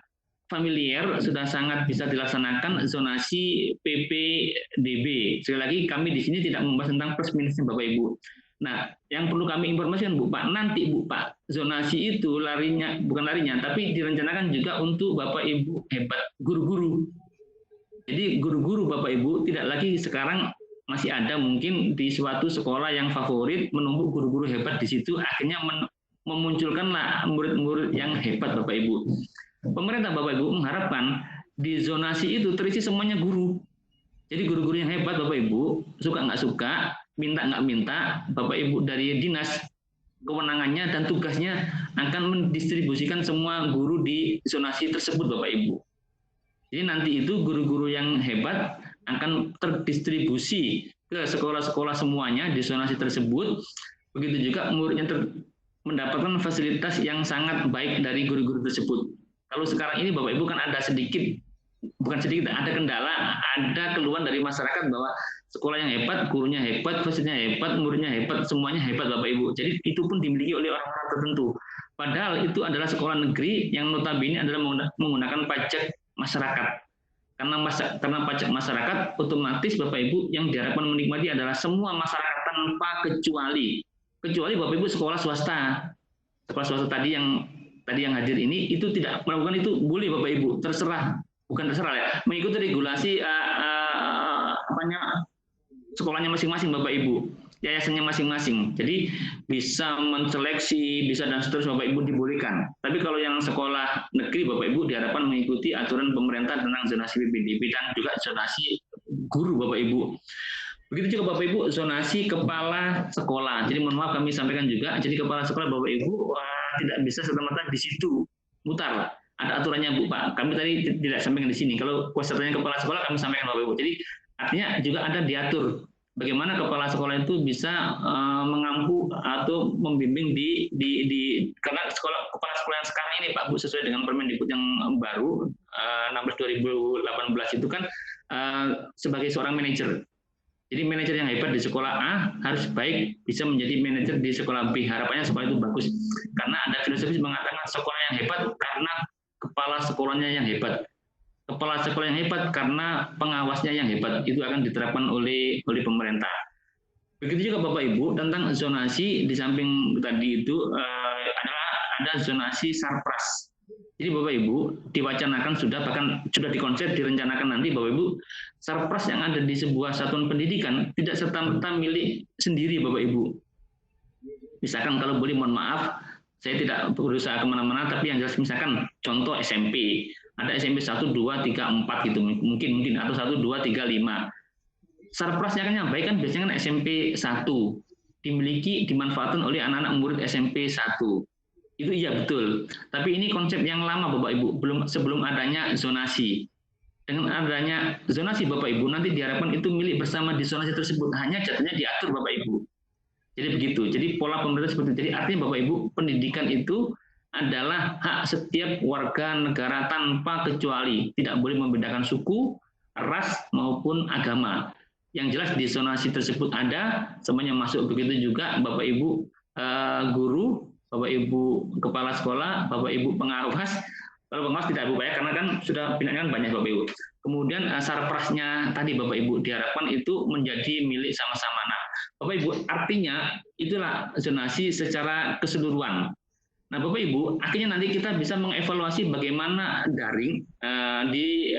familiar, sudah sangat bisa dilaksanakan zonasi PPDB. Sekali lagi kami di sini tidak membahas tentang plus minusnya Bapak Ibu. Nah, yang perlu kami informasikan Bu Pak, nanti Bu Pak, zonasi itu bukan larinya, tapi direncanakan juga untuk Bapak Ibu hebat guru-guru. Jadi guru-guru Bapak Ibu tidak lagi sekarang masih ada mungkin di suatu sekolah yang favorit menumpuk guru-guru hebat di situ, akhirnya memunculkanlah murid-murid yang hebat Bapak Ibu. Pemerintah Bapak Ibu mengharapkan di zonasi itu terisi semuanya guru. Jadi guru-guru yang hebat Bapak Ibu, suka nggak suka, minta nggak minta, Bapak Ibu dari dinas kewenangannya dan tugasnya akan mendistribusikan semua guru di zonasi tersebut Bapak Ibu. Jadi nanti itu guru-guru yang hebat akan terdistribusi ke sekolah-sekolah semuanya di zonasi tersebut. Begitu juga muridnya mendapatkan fasilitas yang sangat baik dari guru-guru tersebut. Kalau sekarang ini Bapak Ibu kan ada ada kendala, ada keluhan dari masyarakat bahwa sekolah yang hebat, gurunya hebat, fasilitasnya hebat, muridnya hebat, semuanya hebat Bapak Ibu. Jadi itu pun dimiliki oleh orang-orang tertentu. Padahal itu adalah sekolah negeri yang notabene adalah menggunakan pajak masyarakat. Karena pajak masyarakat, otomatis Bapak Ibu yang diharapkan menikmati adalah semua masyarakat tanpa kecuali Bapak Ibu sekolah swasta. Sekolah swasta tadi yang hadir ini itu tidak melakukan itu, boleh Bapak Ibu, terserah, bukan terserah ya, mengikuti regulasi sekolahnya masing-masing Bapak Ibu, yayasannya masing-masing. Jadi bisa menseleksi, bisa dan seterusnya Bapak Ibu dibolehkan. Tapi kalau yang sekolah negeri Bapak Ibu diharapkan mengikuti aturan pemerintah tentang zonasi PPDB dan juga zonasi guru Bapak Ibu. Begitu juga Bapak Ibu zonasi kepala sekolah. Jadi mohon maaf kami sampaikan juga, jadi kepala sekolah Bapak Ibu tidak bisa serta-merta di situ mutar. Ada aturannya Bu Pak. Kami tadi tidak sampaikan di sini. Kalau kuasanya kepala sekolah kami sampaikan Bapak Ibu. Jadi artinya juga ada diatur bagaimana kepala sekolah itu bisa mengampu atau membimbing karena kepala sekolah yang sekarang ini Pak Bu, sesuai dengan Permendikbud yang baru 16 2018 itu kan sebagai seorang manajer. Jadi manajer yang hebat di sekolah A harus baik bisa menjadi manajer di sekolah B. Harapannya supaya itu bagus. Karena ada filosofi mengatakan sekolah yang hebat karena kepala sekolahnya yang hebat. Kepala sekolah yang hebat karena pengawasnya yang hebat. Itu akan diterapkan oleh pemerintah. Begitu juga Bapak Ibu tentang zonasi, di samping tadi itu ada zonasi sarpras. Jadi Bapak Ibu diwacanakan bahkan sudah dikonsep, direncanakan nanti Bapak Ibu sarpras yang ada di sebuah satuan pendidikan tidak serta-merta milik sendiri Bapak Ibu. Misalkan kalau boleh mohon maaf, saya tidak berusaha kemana-mana, tapi yang jelas misalkan contoh SMP, ada SMP 1, 2, 3, 4 gitu mungkin atau 1, 2, 3, 5. Sarprasnya kan yang baik kan biasanya kan SMP 1 dimanfaatkan oleh anak-anak murid SMP 1. Itu iya betul. Tapi ini konsep yang lama Bapak Ibu, sebelum adanya zonasi. Dengan adanya zonasi Bapak Ibu nanti diharapkan itu milik bersama di zonasi tersebut, hanya jatuhnya diatur Bapak Ibu. Jadi begitu. Jadi pola pemerintah seperti itu. Jadi artinya Bapak Ibu, pendidikan itu adalah hak setiap warga negara tanpa kecuali. Tidak boleh membedakan suku, ras maupun agama. Yang jelas di zonasi tersebut ada, semuanya masuk. Begitu juga Bapak Ibu guru, Bapak Ibu kepala sekolah, Bapak Ibu pengawas. Kalau pengawas tidak Bu ya, karena kan sudah pindahan banyak Bapak Ibu. Kemudian sarprasnya tadi Bapak Ibu diharapkan itu menjadi milik sama-sama. Nah, Bapak Ibu artinya itulah zonasi secara keseluruhan. Nah Bapak Ibu, akhirnya nanti kita bisa mengevaluasi bagaimana daring di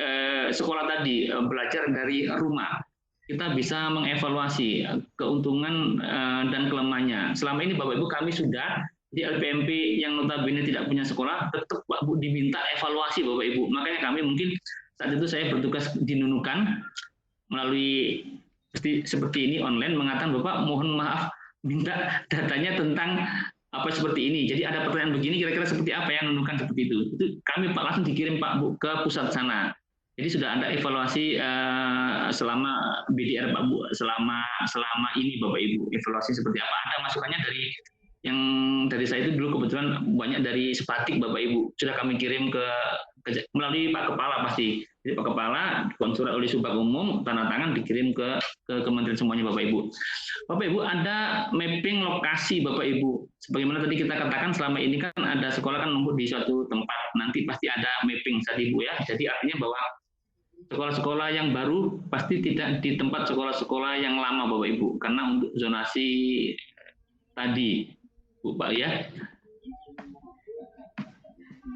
sekolah tadi, belajar dari rumah. Kita bisa mengevaluasi keuntungan dan kelemahannya. Selama ini Bapak Ibu kami sudah di LPMP yang notabene tidak punya sekolah, tetap Pak Bu diminta evaluasi Bapak Ibu. Makanya kami mungkin saat itu saya bertugas di Nunukan melalui seperti ini online mengatakan Bapak mohon maaf minta datanya tentang apa seperti ini. Jadi ada pertanyaan begini kira-kira seperti apa yang Nunukan seperti itu. Itu kami Pak langsung dikirim Pak Bu ke pusat sana. Jadi sudah ada evaluasi selama BDR Pak Bu selama ini Bapak Ibu, evaluasi seperti apa. Ada masukannya dari saya itu dulu kebetulan banyak dari Sepatik Bapak Ibu. Sudah kami kirim melalui Pak Kepala pasti Jadi Pak Kepala konsulat oleh Subag Umum, tanda tangan dikirim ke kementerian semuanya Bapak Ibu. Bapak Ibu ada mapping lokasi Bapak Ibu. Sebagaimana tadi kita katakan selama ini kan ada sekolah kan nunggu di suatu tempat, nanti pasti ada mapping tadi Bu ya. Jadi artinya bahwa sekolah-sekolah yang baru pasti tidak di tempat sekolah-sekolah yang lama Bapak Ibu, karena untuk zonasi tadi Bu Pak ya.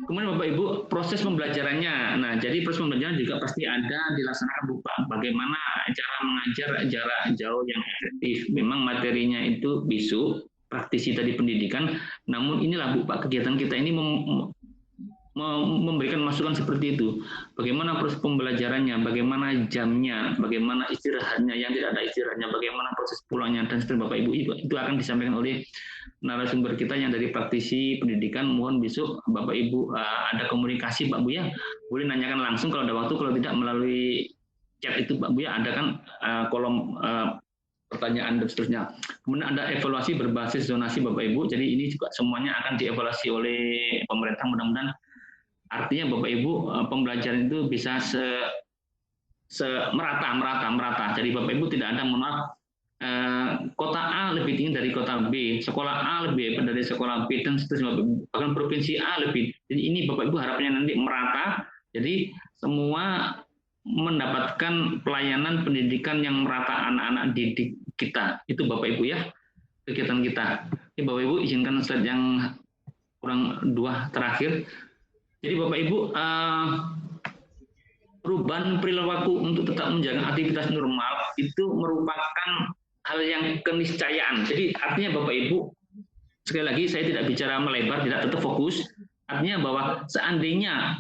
Kemudian Bapak Ibu proses pembelajarannya. Nah, jadi proses pembelajaran juga pasti ada dilaksanakan Bu Pak. Bagaimana cara mengajar jarak jauh yang efektif. Memang materinya itu bisu, praktisi tadi pendidikan. Namun inilah Bu Pak, kegiatan kita ini memberikan masukan seperti itu. Bagaimana proses pembelajarannya, bagaimana jamnya, bagaimana istirahatnya, yang tidak ada istirahatnya, bagaimana proses pulangnya, dan seterusnya Bapak Ibu itu akan disampaikan oleh narasumber kita yang dari praktisi pendidikan. Mohon besok Bapak Ibu ada komunikasi Pak Bu ya, boleh nanyakan langsung kalau ada waktu, kalau tidak melalui chat itu Pak Bu ya, ada kan kolom pertanyaan dan seterusnya. Kemudian ada evaluasi berbasis zonasi Bapak Ibu, jadi ini juga semuanya akan dievaluasi oleh pemerintah. Mudah-mudahan artinya Bapak Ibu pembelajaran itu bisa merata. Jadi Bapak Ibu tidak ada kota A lebih tinggi dari kota B, sekolah A lebih hebat dari sekolah B, dan seterusnya. Bahkan provinsi A lebih. Jadi ini Bapak Ibu harapnya nanti merata. Jadi semua mendapatkan pelayanan pendidikan yang merata anak-anak didik kita. Itu Bapak Ibu ya kegiatan kita. Ini Bapak Ibu izinkan slide yang kurang 2 terakhir. Jadi Bapak Ibu, perubahan perilaku untuk tetap menjaga aktivitas normal itu merupakan hal yang keniscayaan. Jadi artinya Bapak Ibu, sekali lagi saya tidak bicara melebar, tidak tetap fokus. Artinya bahwa seandainya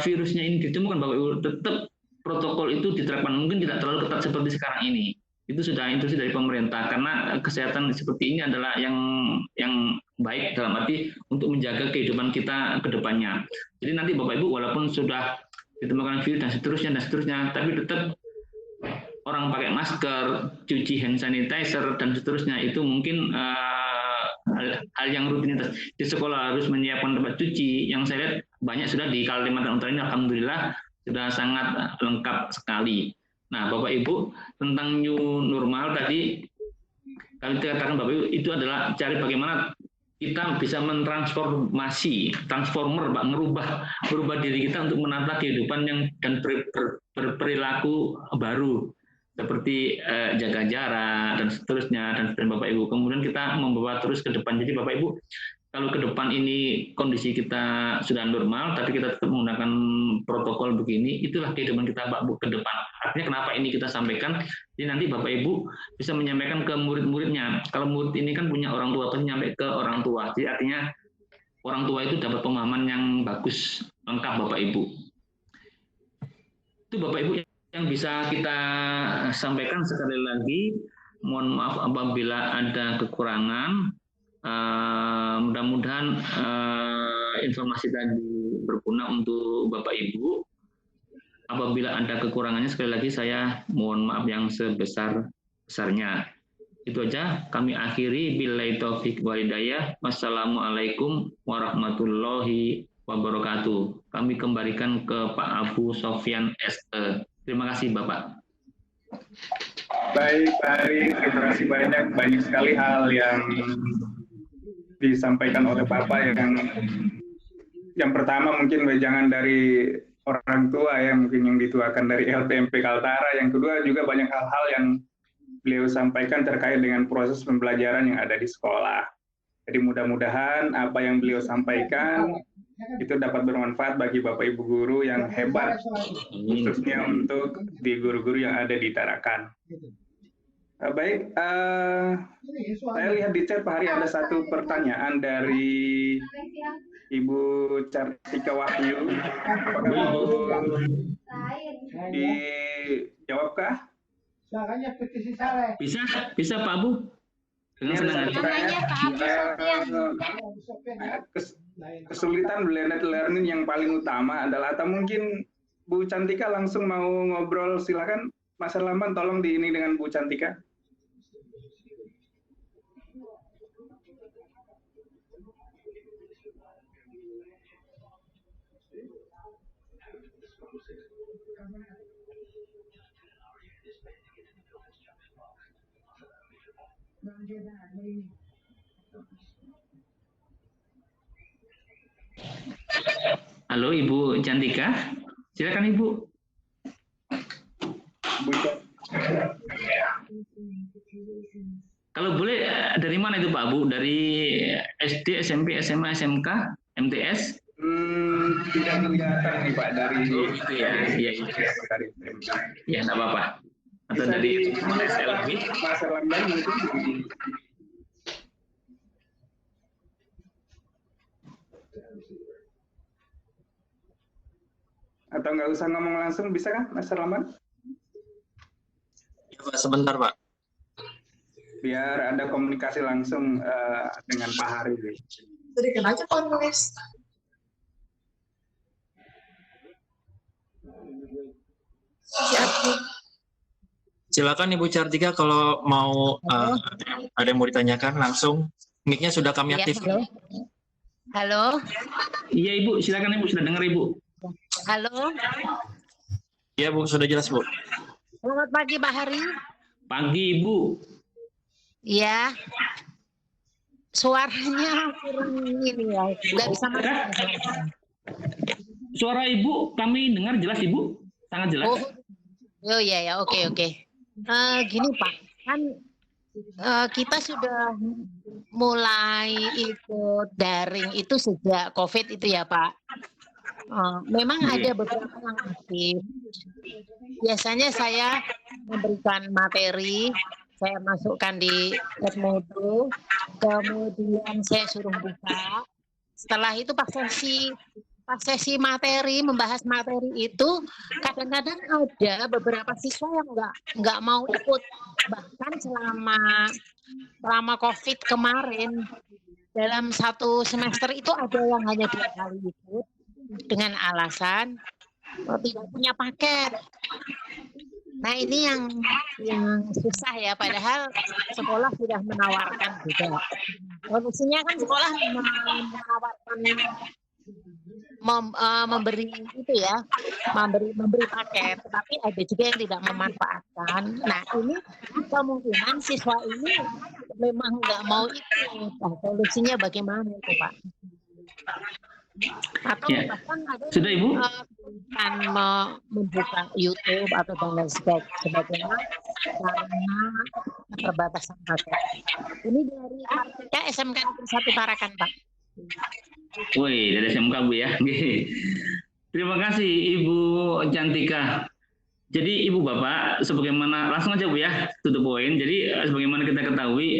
virusnya ini ditemukan Bapak Ibu, tetap protokol itu diterapkan. Mungkin tidak terlalu ketat seperti sekarang ini. Itu sudah instruksi dari pemerintah, karena kesehatan seperti ini adalah yang baik dalam arti untuk menjaga kehidupan kita ke depannya. Jadi nanti Bapak Ibu walaupun sudah ditemukan virus dan seterusnya, tapi tetap orang pakai masker, cuci hand sanitizer dan seterusnya, itu mungkin hal yang rutinitas. Di sekolah harus menyiapkan tempat cuci, yang saya lihat banyak sudah di Kalimantan Utara ini, alhamdulillah sudah sangat lengkap sekali. Nah, Bapak Ibu, tentang new normal tadi kami katakan Bapak Ibu, itu adalah cari bagaimana kita bisa transformer, Pak, merubah diri kita untuk menata kehidupan dan berperilaku baru, seperti jaga jarak dan seterusnya, dan Bapak Ibu. Kemudian kita membawa terus ke depan. Jadi Bapak Ibu, kalau ke depan ini kondisi kita sudah normal, tapi kita tetap menggunakan protokol begini, itulah kehidupan kita Pak Bu ke depan. Artinya kenapa ini kita sampaikan, jadi nanti Bapak Ibu bisa menyampaikan ke murid-muridnya. Kalau murid ini kan punya orang tua, pasti nyampe ke orang tua. Jadi artinya orang tua itu dapat pemahaman yang bagus, lengkap Bapak Ibu. Itu Bapak Ibu yang bisa kita sampaikan. Sekali lagi, mohon maaf apabila ada kekurangan. Mudah-mudahan informasi tadi berguna untuk Bapak Ibu. Apabila ada kekurangannya, sekali lagi saya mohon maaf yang sebesar-besarnya. Itu aja, kami akhiri. Billahi taufiq wal hidayah. Wassalamualaikum warahmatullahi wabarakatuh. Kami kembalikan ke Pak Abu Sofyan SE. Terima kasih Bapak. Baik, terima kasih banyak sekali hal yang disampaikan oleh Bapak. Yang pertama mungkin wejangan dari orang tua ya, mungkin yang dituakan dari LPMP Kaltara. Yang kedua juga banyak hal-hal yang beliau sampaikan terkait dengan proses pembelajaran yang ada di sekolah. Jadi mudah-mudahan apa yang beliau sampaikan itu dapat bermanfaat bagi Bapak Ibu guru yang hebat, khususnya untuk di guru-guru yang ada di Tarakan. Baik, saya lihat di chat Pak Hari ada satu pertanyaan dari Ibu Cartika Wahyu. Apakah mau dijawabkah? Bisa Pak Abu. Dengan kesulitan blended learning yang paling utama adalah, atau mungkin Bu Cantika langsung mau ngobrol, silakan Mas Erlamban, tolong di ini dengan Bu Cantika. Halo Ibu Cantika, silakan Ibu. Kalau boleh dari mana itu Pak Bu? Dari SD, SMP, SMA, SMK, MTS? Tidak kelihatan nih Pak dari itu ya. Iya. Ya, enggak apa-apa. Atau bisa dari SLB? Mas Erlambang mungkin. Atau nggak usah ngomong langsung, bisa kan Mas Erlambang? Ya, Pak, sebentar Pak. Biar ada komunikasi langsung dengan Pak Hari. Berikan aja penulis. Silakan Ibu Cartika kalau mau ada yang mau ditanyakan langsung. Mic-nya sudah kami aktifkan. Halo. Iya Ibu, silakan Ibu, sudah dengar Ibu. Halo. Iya Bu, sudah jelas Bu. Selamat pagi Pak Hari. Pagi Ibu. Iya. Suaranya kurang ini ya, nggak bisa masuk. Suara Ibu kami dengar jelas Ibu, sangat jelas. Oh iya ya, oke. Gini Pak, kan kita sudah mulai ikut daring itu sejak COVID itu ya Pak. Memang ada beberapa yang aktif. Biasanya saya memberikan materi, saya masukkan di Edmodo, kemudian saya suruh buka. Setelah itu pas sesi materi, membahas materi itu, kadang-kadang ada beberapa siswa yang nggak mau ikut. Bahkan selama COVID kemarin, dalam satu semester itu ada yang hanya 2 kali ikut dengan alasan tidak punya paket. Nah ini yang susah ya, padahal sekolah sudah menawarkan juga. Kondisinya kan sekolah menawarkan memberi itu ya, memberi paket, tapi ada juga yang tidak memanfaatkan. Nah ini kemungkinan siswa ini memang nggak mau ikut. Nah, solusinya bagaimana itu Pak? Atau bahkan ada sudah Ibu kan membuka YouTube atau dan lain sebagainya karena keterbatasan paket. Ini dari Kartika SMK Negeri 1 Tarakan Pak. Woi, dari SMK Bu ya. Terima kasih Ibu Cantika. Jadi Ibu Bapak, sebagaimana langsung aja Bu ya, to the point. Jadi sebagaimana kita ketahui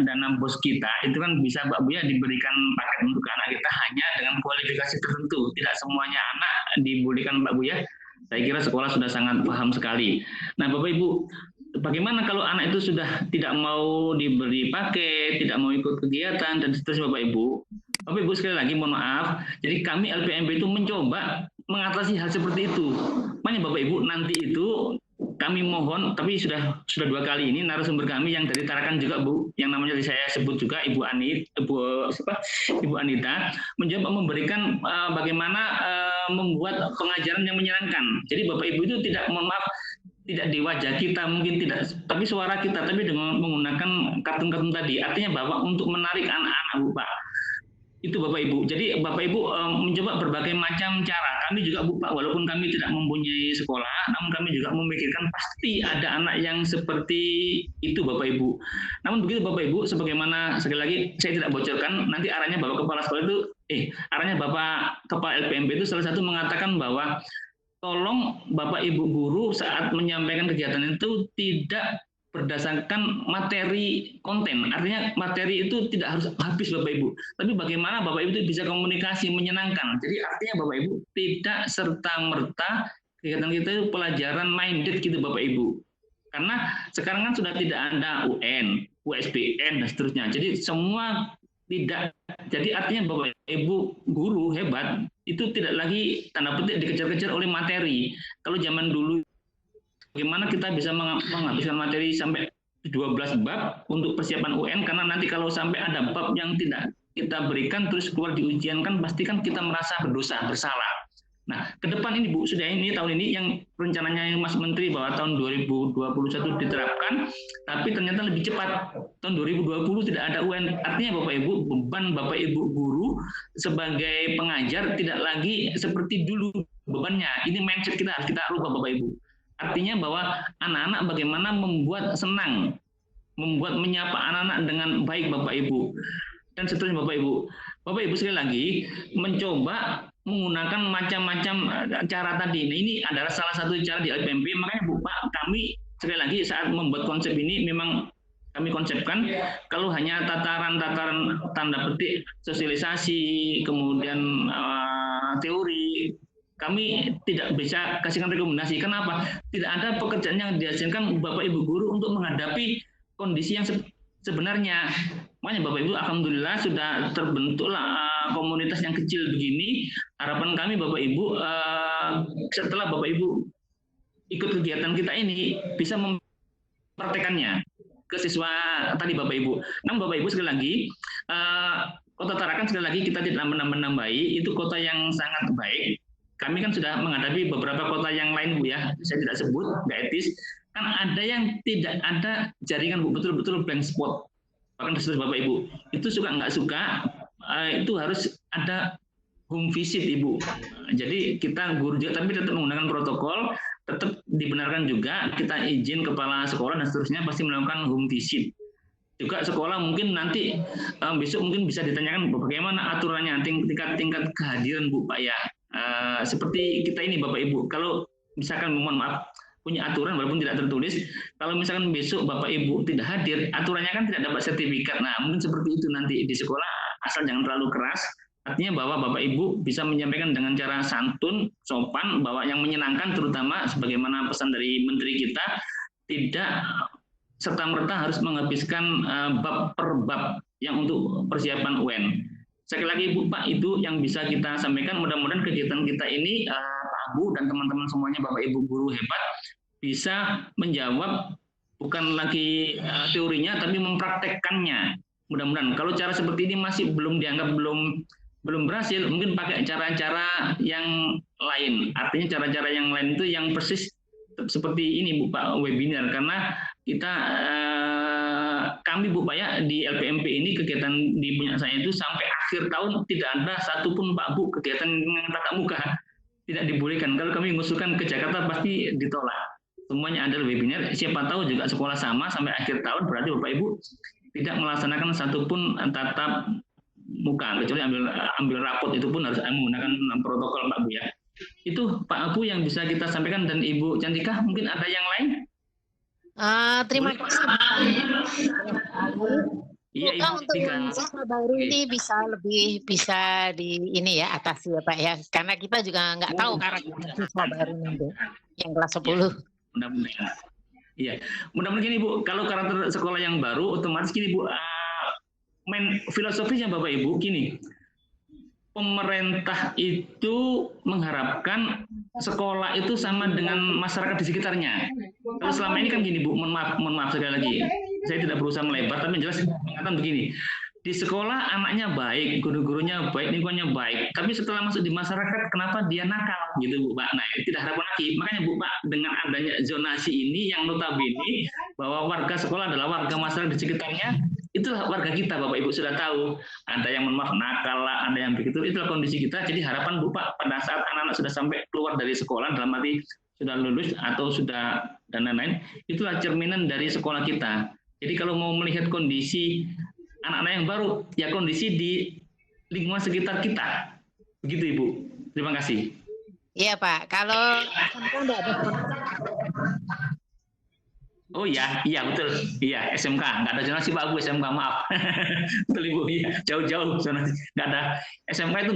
dana bos kita itu kan bisa Mbak Bu ya diberikan paket untuk anak kita hanya dengan kualifikasi tertentu. Tidak semuanya anak diberikan Mbak Bu ya. Saya kira sekolah sudah sangat paham sekali. Nah Bapak Ibu, bagaimana kalau anak itu sudah tidak mau diberi paket, tidak mau ikut kegiatan dan seterusnya Bapak Ibu? Bapak Ibu sekali lagi mohon maaf. Jadi kami LPMP itu mencoba mengatasi hal seperti itu. Makanya Bapak Ibu nanti itu kami mohon, tapi sudah 2 kali ini narasumber kami yang dari Tarakan juga Bu, yang namanya saya sebut juga Ibu Anita, mencoba memberikan bagaimana membuat pengajaran yang menyenangkan. Jadi Bapak Ibu itu tidak, mohon maaf, tidak di wajah kita mungkin tidak, tapi suara kita, tapi dengan menggunakan kartun-kartun tadi. Artinya bahwa untuk menarik anak-anak Bu Pak. Itu Bapak Ibu. Jadi Bapak Ibu mencoba berbagai macam cara. Kami juga Bu Pak, walaupun kami tidak mempunyai sekolah, namun kami juga memikirkan pasti ada anak yang seperti itu Bapak Ibu. Namun begitu Bapak Ibu, sebagaimana sekali lagi saya tidak bocorkan, nanti arahnya Bapak Kepala Sekolah itu, arahnya Bapak Kepala LPMP itu salah satu mengatakan bahwa tolong Bapak Ibu guru saat menyampaikan kegiatan itu tidak berdasarkan materi konten. Artinya materi itu tidak harus habis Bapak Ibu. Tapi bagaimana Bapak Ibu itu bisa komunikasi menyenangkan. Jadi artinya Bapak Ibu tidak serta-merta kegiatan kita itu pelajaran minded gitu Bapak Ibu. Karena sekarang kan sudah tidak ada UN, USBN dan seterusnya. Jadi semua tidak. Jadi artinya Bapak Ibu guru hebat itu tidak lagi tanda petik dikejar-kejar oleh materi. Kalau zaman dulu bagaimana kita bisa menghabiskan materi sampai 12 bab untuk persiapan UN, karena nanti kalau sampai ada bab yang tidak kita berikan terus keluar di ujian kan pasti kan kita merasa berdosa, bersalah. Nah, ke depan ini Bu, sudah ini tahun ini yang rencananya Mas Menteri bahwa tahun 2021 diterapkan, tapi ternyata lebih cepat. Tahun 2020 tidak ada UN. Artinya Bapak Ibu, beban Bapak Ibu guru sebagai pengajar tidak lagi seperti dulu bebannya. Ini mindset kita harus kita rubah Bapak Ibu. Artinya bahwa anak-anak bagaimana membuat senang, membuat menyapa anak-anak dengan baik Bapak Ibu. Dan seterusnya Bapak Ibu. Bapak Ibu sekali lagi mencoba menggunakan macam-macam cara tadi. Nah, ini adalah salah satu cara di LPMP. Makanya Bu Pak, kami sekali lagi saat membuat konsep ini memang kami konsepkan kalau hanya tataran-tataran tanda petik sosialisasi, kemudian teori, kami tidak bisa kasihkan rekomendasi. Kenapa? Tidak ada pekerjaan yang dihasilkan Bapak Ibu guru untuk menghadapi kondisi yang sebenarnya. Makanya Bapak Ibu, alhamdulillah sudah terbentuklah komunitas yang kecil begini. Harapan kami Bapak Ibu, setelah Bapak Ibu ikut kegiatan kita ini bisa mempraktekannya ke siswa tadi Bapak Ibu. Namun Bapak Ibu sekali lagi, Kota Tarakan sekali lagi kita tidak menambahi, itu kota yang sangat baik. Kami kan sudah menghadapi beberapa kota yang lain Bu ya, saya tidak sebut, nggak etis. Kan ada yang tidak ada jaringan Bu, betul-betul blank spot. Bahkan Bapak Ibu, itu suka nggak suka, itu harus ada home visit Ibu. Jadi kita guru juga, tapi tetap menggunakan protokol, tetap dibenarkan juga, kita izin kepala sekolah dan seterusnya pasti melakukan home visit. Juga sekolah mungkin nanti besok mungkin bisa ditanyakan bagaimana aturannya, tingkat kehadiran Bu Pak ya. Seperti kita ini Bapak Ibu, kalau misalkan mohon maaf, punya aturan walaupun tidak tertulis, kalau misalkan besok Bapak Ibu tidak hadir, aturannya kan tidak dapat sertifikat. Nah, mungkin seperti itu nanti di sekolah, asal jangan terlalu keras. Artinya bahwa Bapak Ibu bisa menyampaikan dengan cara santun, sopan, bahwa yang menyenangkan terutama sebagaimana pesan dari Menteri kita, tidak serta-merta harus menghabiskan bab per bab yang untuk persiapan UN. Sekali lagi Bu Pak, itu yang bisa kita sampaikan. Mudah-mudahan kegiatan kita ini Pak Bu dan teman-teman semuanya Bapak Ibu guru hebat bisa menjawab bukan lagi teorinya tapi mempraktekkannya. Mudah-mudahan kalau cara seperti ini masih belum dianggap belum berhasil, mungkin pakai cara-cara yang lain. Artinya cara-cara yang lain itu yang persis seperti ini Bu Pak, webinar, karena kita kami Bu Pak ya di LPMP ini kegiatan di punya saya itu sampai akhir tahun tidak ada satupun Pak Bu kegiatan yang tatap muka, tidak dibolehkan. Kalau kami mengusulkan ke Jakarta pasti ditolak. Semuanya ada webinar. Siapa tahu juga sekolah sama sampai akhir tahun, berarti Bapak Ibu tidak melaksanakan satupun tatap muka, kecuali ambil rapot, itu pun harus menggunakan protokol Pak Bu ya. Itu Pak Abu yang bisa kita sampaikan, dan Ibu Cantika mungkin ada yang lain. Terima kasih. Iya, Ibu untuk siswa baru ini bisa di ini ya atasi ya Pak ya, karena kita juga nggak tahu karakter siswa baru nanti yang kelas 10. Mudah-mudahan. Iya, mudah-mudahan gini Bu, kalau karakter sekolah yang baru otomatis gini Bu, main filosofisnya Bapak Ibu gini. Pemerintah itu mengharapkan sekolah itu sama dengan masyarakat di sekitarnya. Kalau selama ini kan gini Bu, mohon maaf sekali lagi, saya tidak berusaha melebar, tapi jelas mengatakan begini. Di sekolah anaknya baik, guru-gurunya baik, lingkungannya baik, tapi setelah masuk di masyarakat kenapa dia nakal gitu Bu Pak. Nah, tidak harapan lagi. Makanya Bu Pak, dengan adanya zonasi ini yang notabene bahwa warga sekolah adalah warga masyarakat di sekitarnya, itulah warga kita Bapak Ibu sudah tahu. Ada yang mohon maaf nakal lah, ada yang begitu, itulah kondisi kita. Jadi harapan Bu Pak pada saat anak-anak sudah sampai keluar dari sekolah, dalam arti sudah lulus atau sudah dan lain-lain, itulah cerminan dari sekolah kita. Jadi kalau mau melihat kondisi anak-anak yang baru, ya kondisi di lingkungan sekitar kita. Begitu Ibu. Terima kasih. Iya Pak, kalau oh iya betul. Iya, SMK. Nggak ada zonasi Pak Bu, SMK, maaf. Betul Ibu, iya. Jauh-jauh zonasi. Nggak ada. SMK itu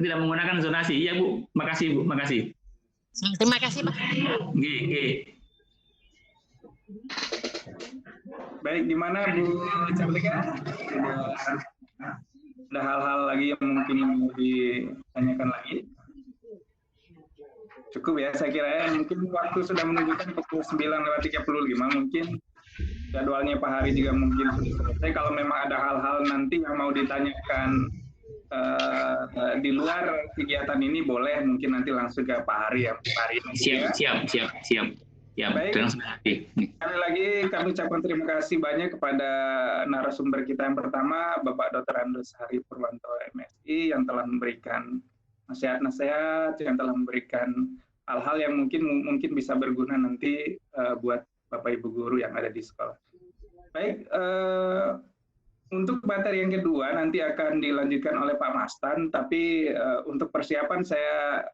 tidak menggunakan zonasi. Iya Bu, makasih Bu, makasih. Terima kasih Pak. Oke. Baik, di mana Bu Cantika? Ada hal-hal lagi yang mungkin mau ditanyakan lagi? Cukup ya, saya kira ya. Mungkin waktu sudah menunjukkan pukul 9:35, mungkin jadwalnya Pak Hari juga mungkin sudah selesai. Kalau memang ada hal-hal nanti yang mau ditanyakan di luar kegiatan ini boleh mungkin nanti langsung ke Pak Hari ya. Pak Hari. Siap. Ya, baik. Sekali lagi kami ucapkan terima kasih banyak kepada narasumber kita yang pertama, Bapak Dr. Andes Hari Purwanto MSI, yang telah memberikan nasihat-nasihat, yang telah memberikan hal-hal yang mungkin bisa berguna nanti buat Bapak Ibu guru yang ada di sekolah. Baik, untuk materi yang kedua nanti akan dilanjutkan oleh Pak Mastan, tapi untuk persiapan saya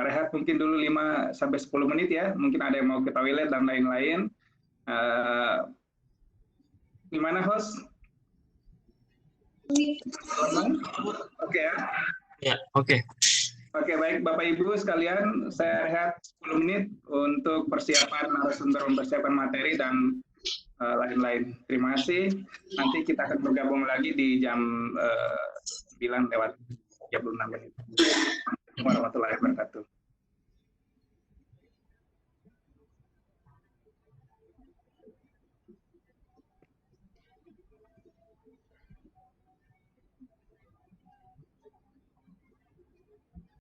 rehat mungkin dulu 5-10 menit ya, mungkin ada yang mau ke toilet dan lain-lain. Gimana host? Oke ya? Ya, oke. Oke, baik Bapak Ibu sekalian, saya rehat 10 menit untuk persiapan narasumber, mempersiapkan materi dan lain-lain. Terima kasih. Nanti kita akan bergabung lagi di jam 9 lewat 36 menit. Warahmatullahi wabarakatuh.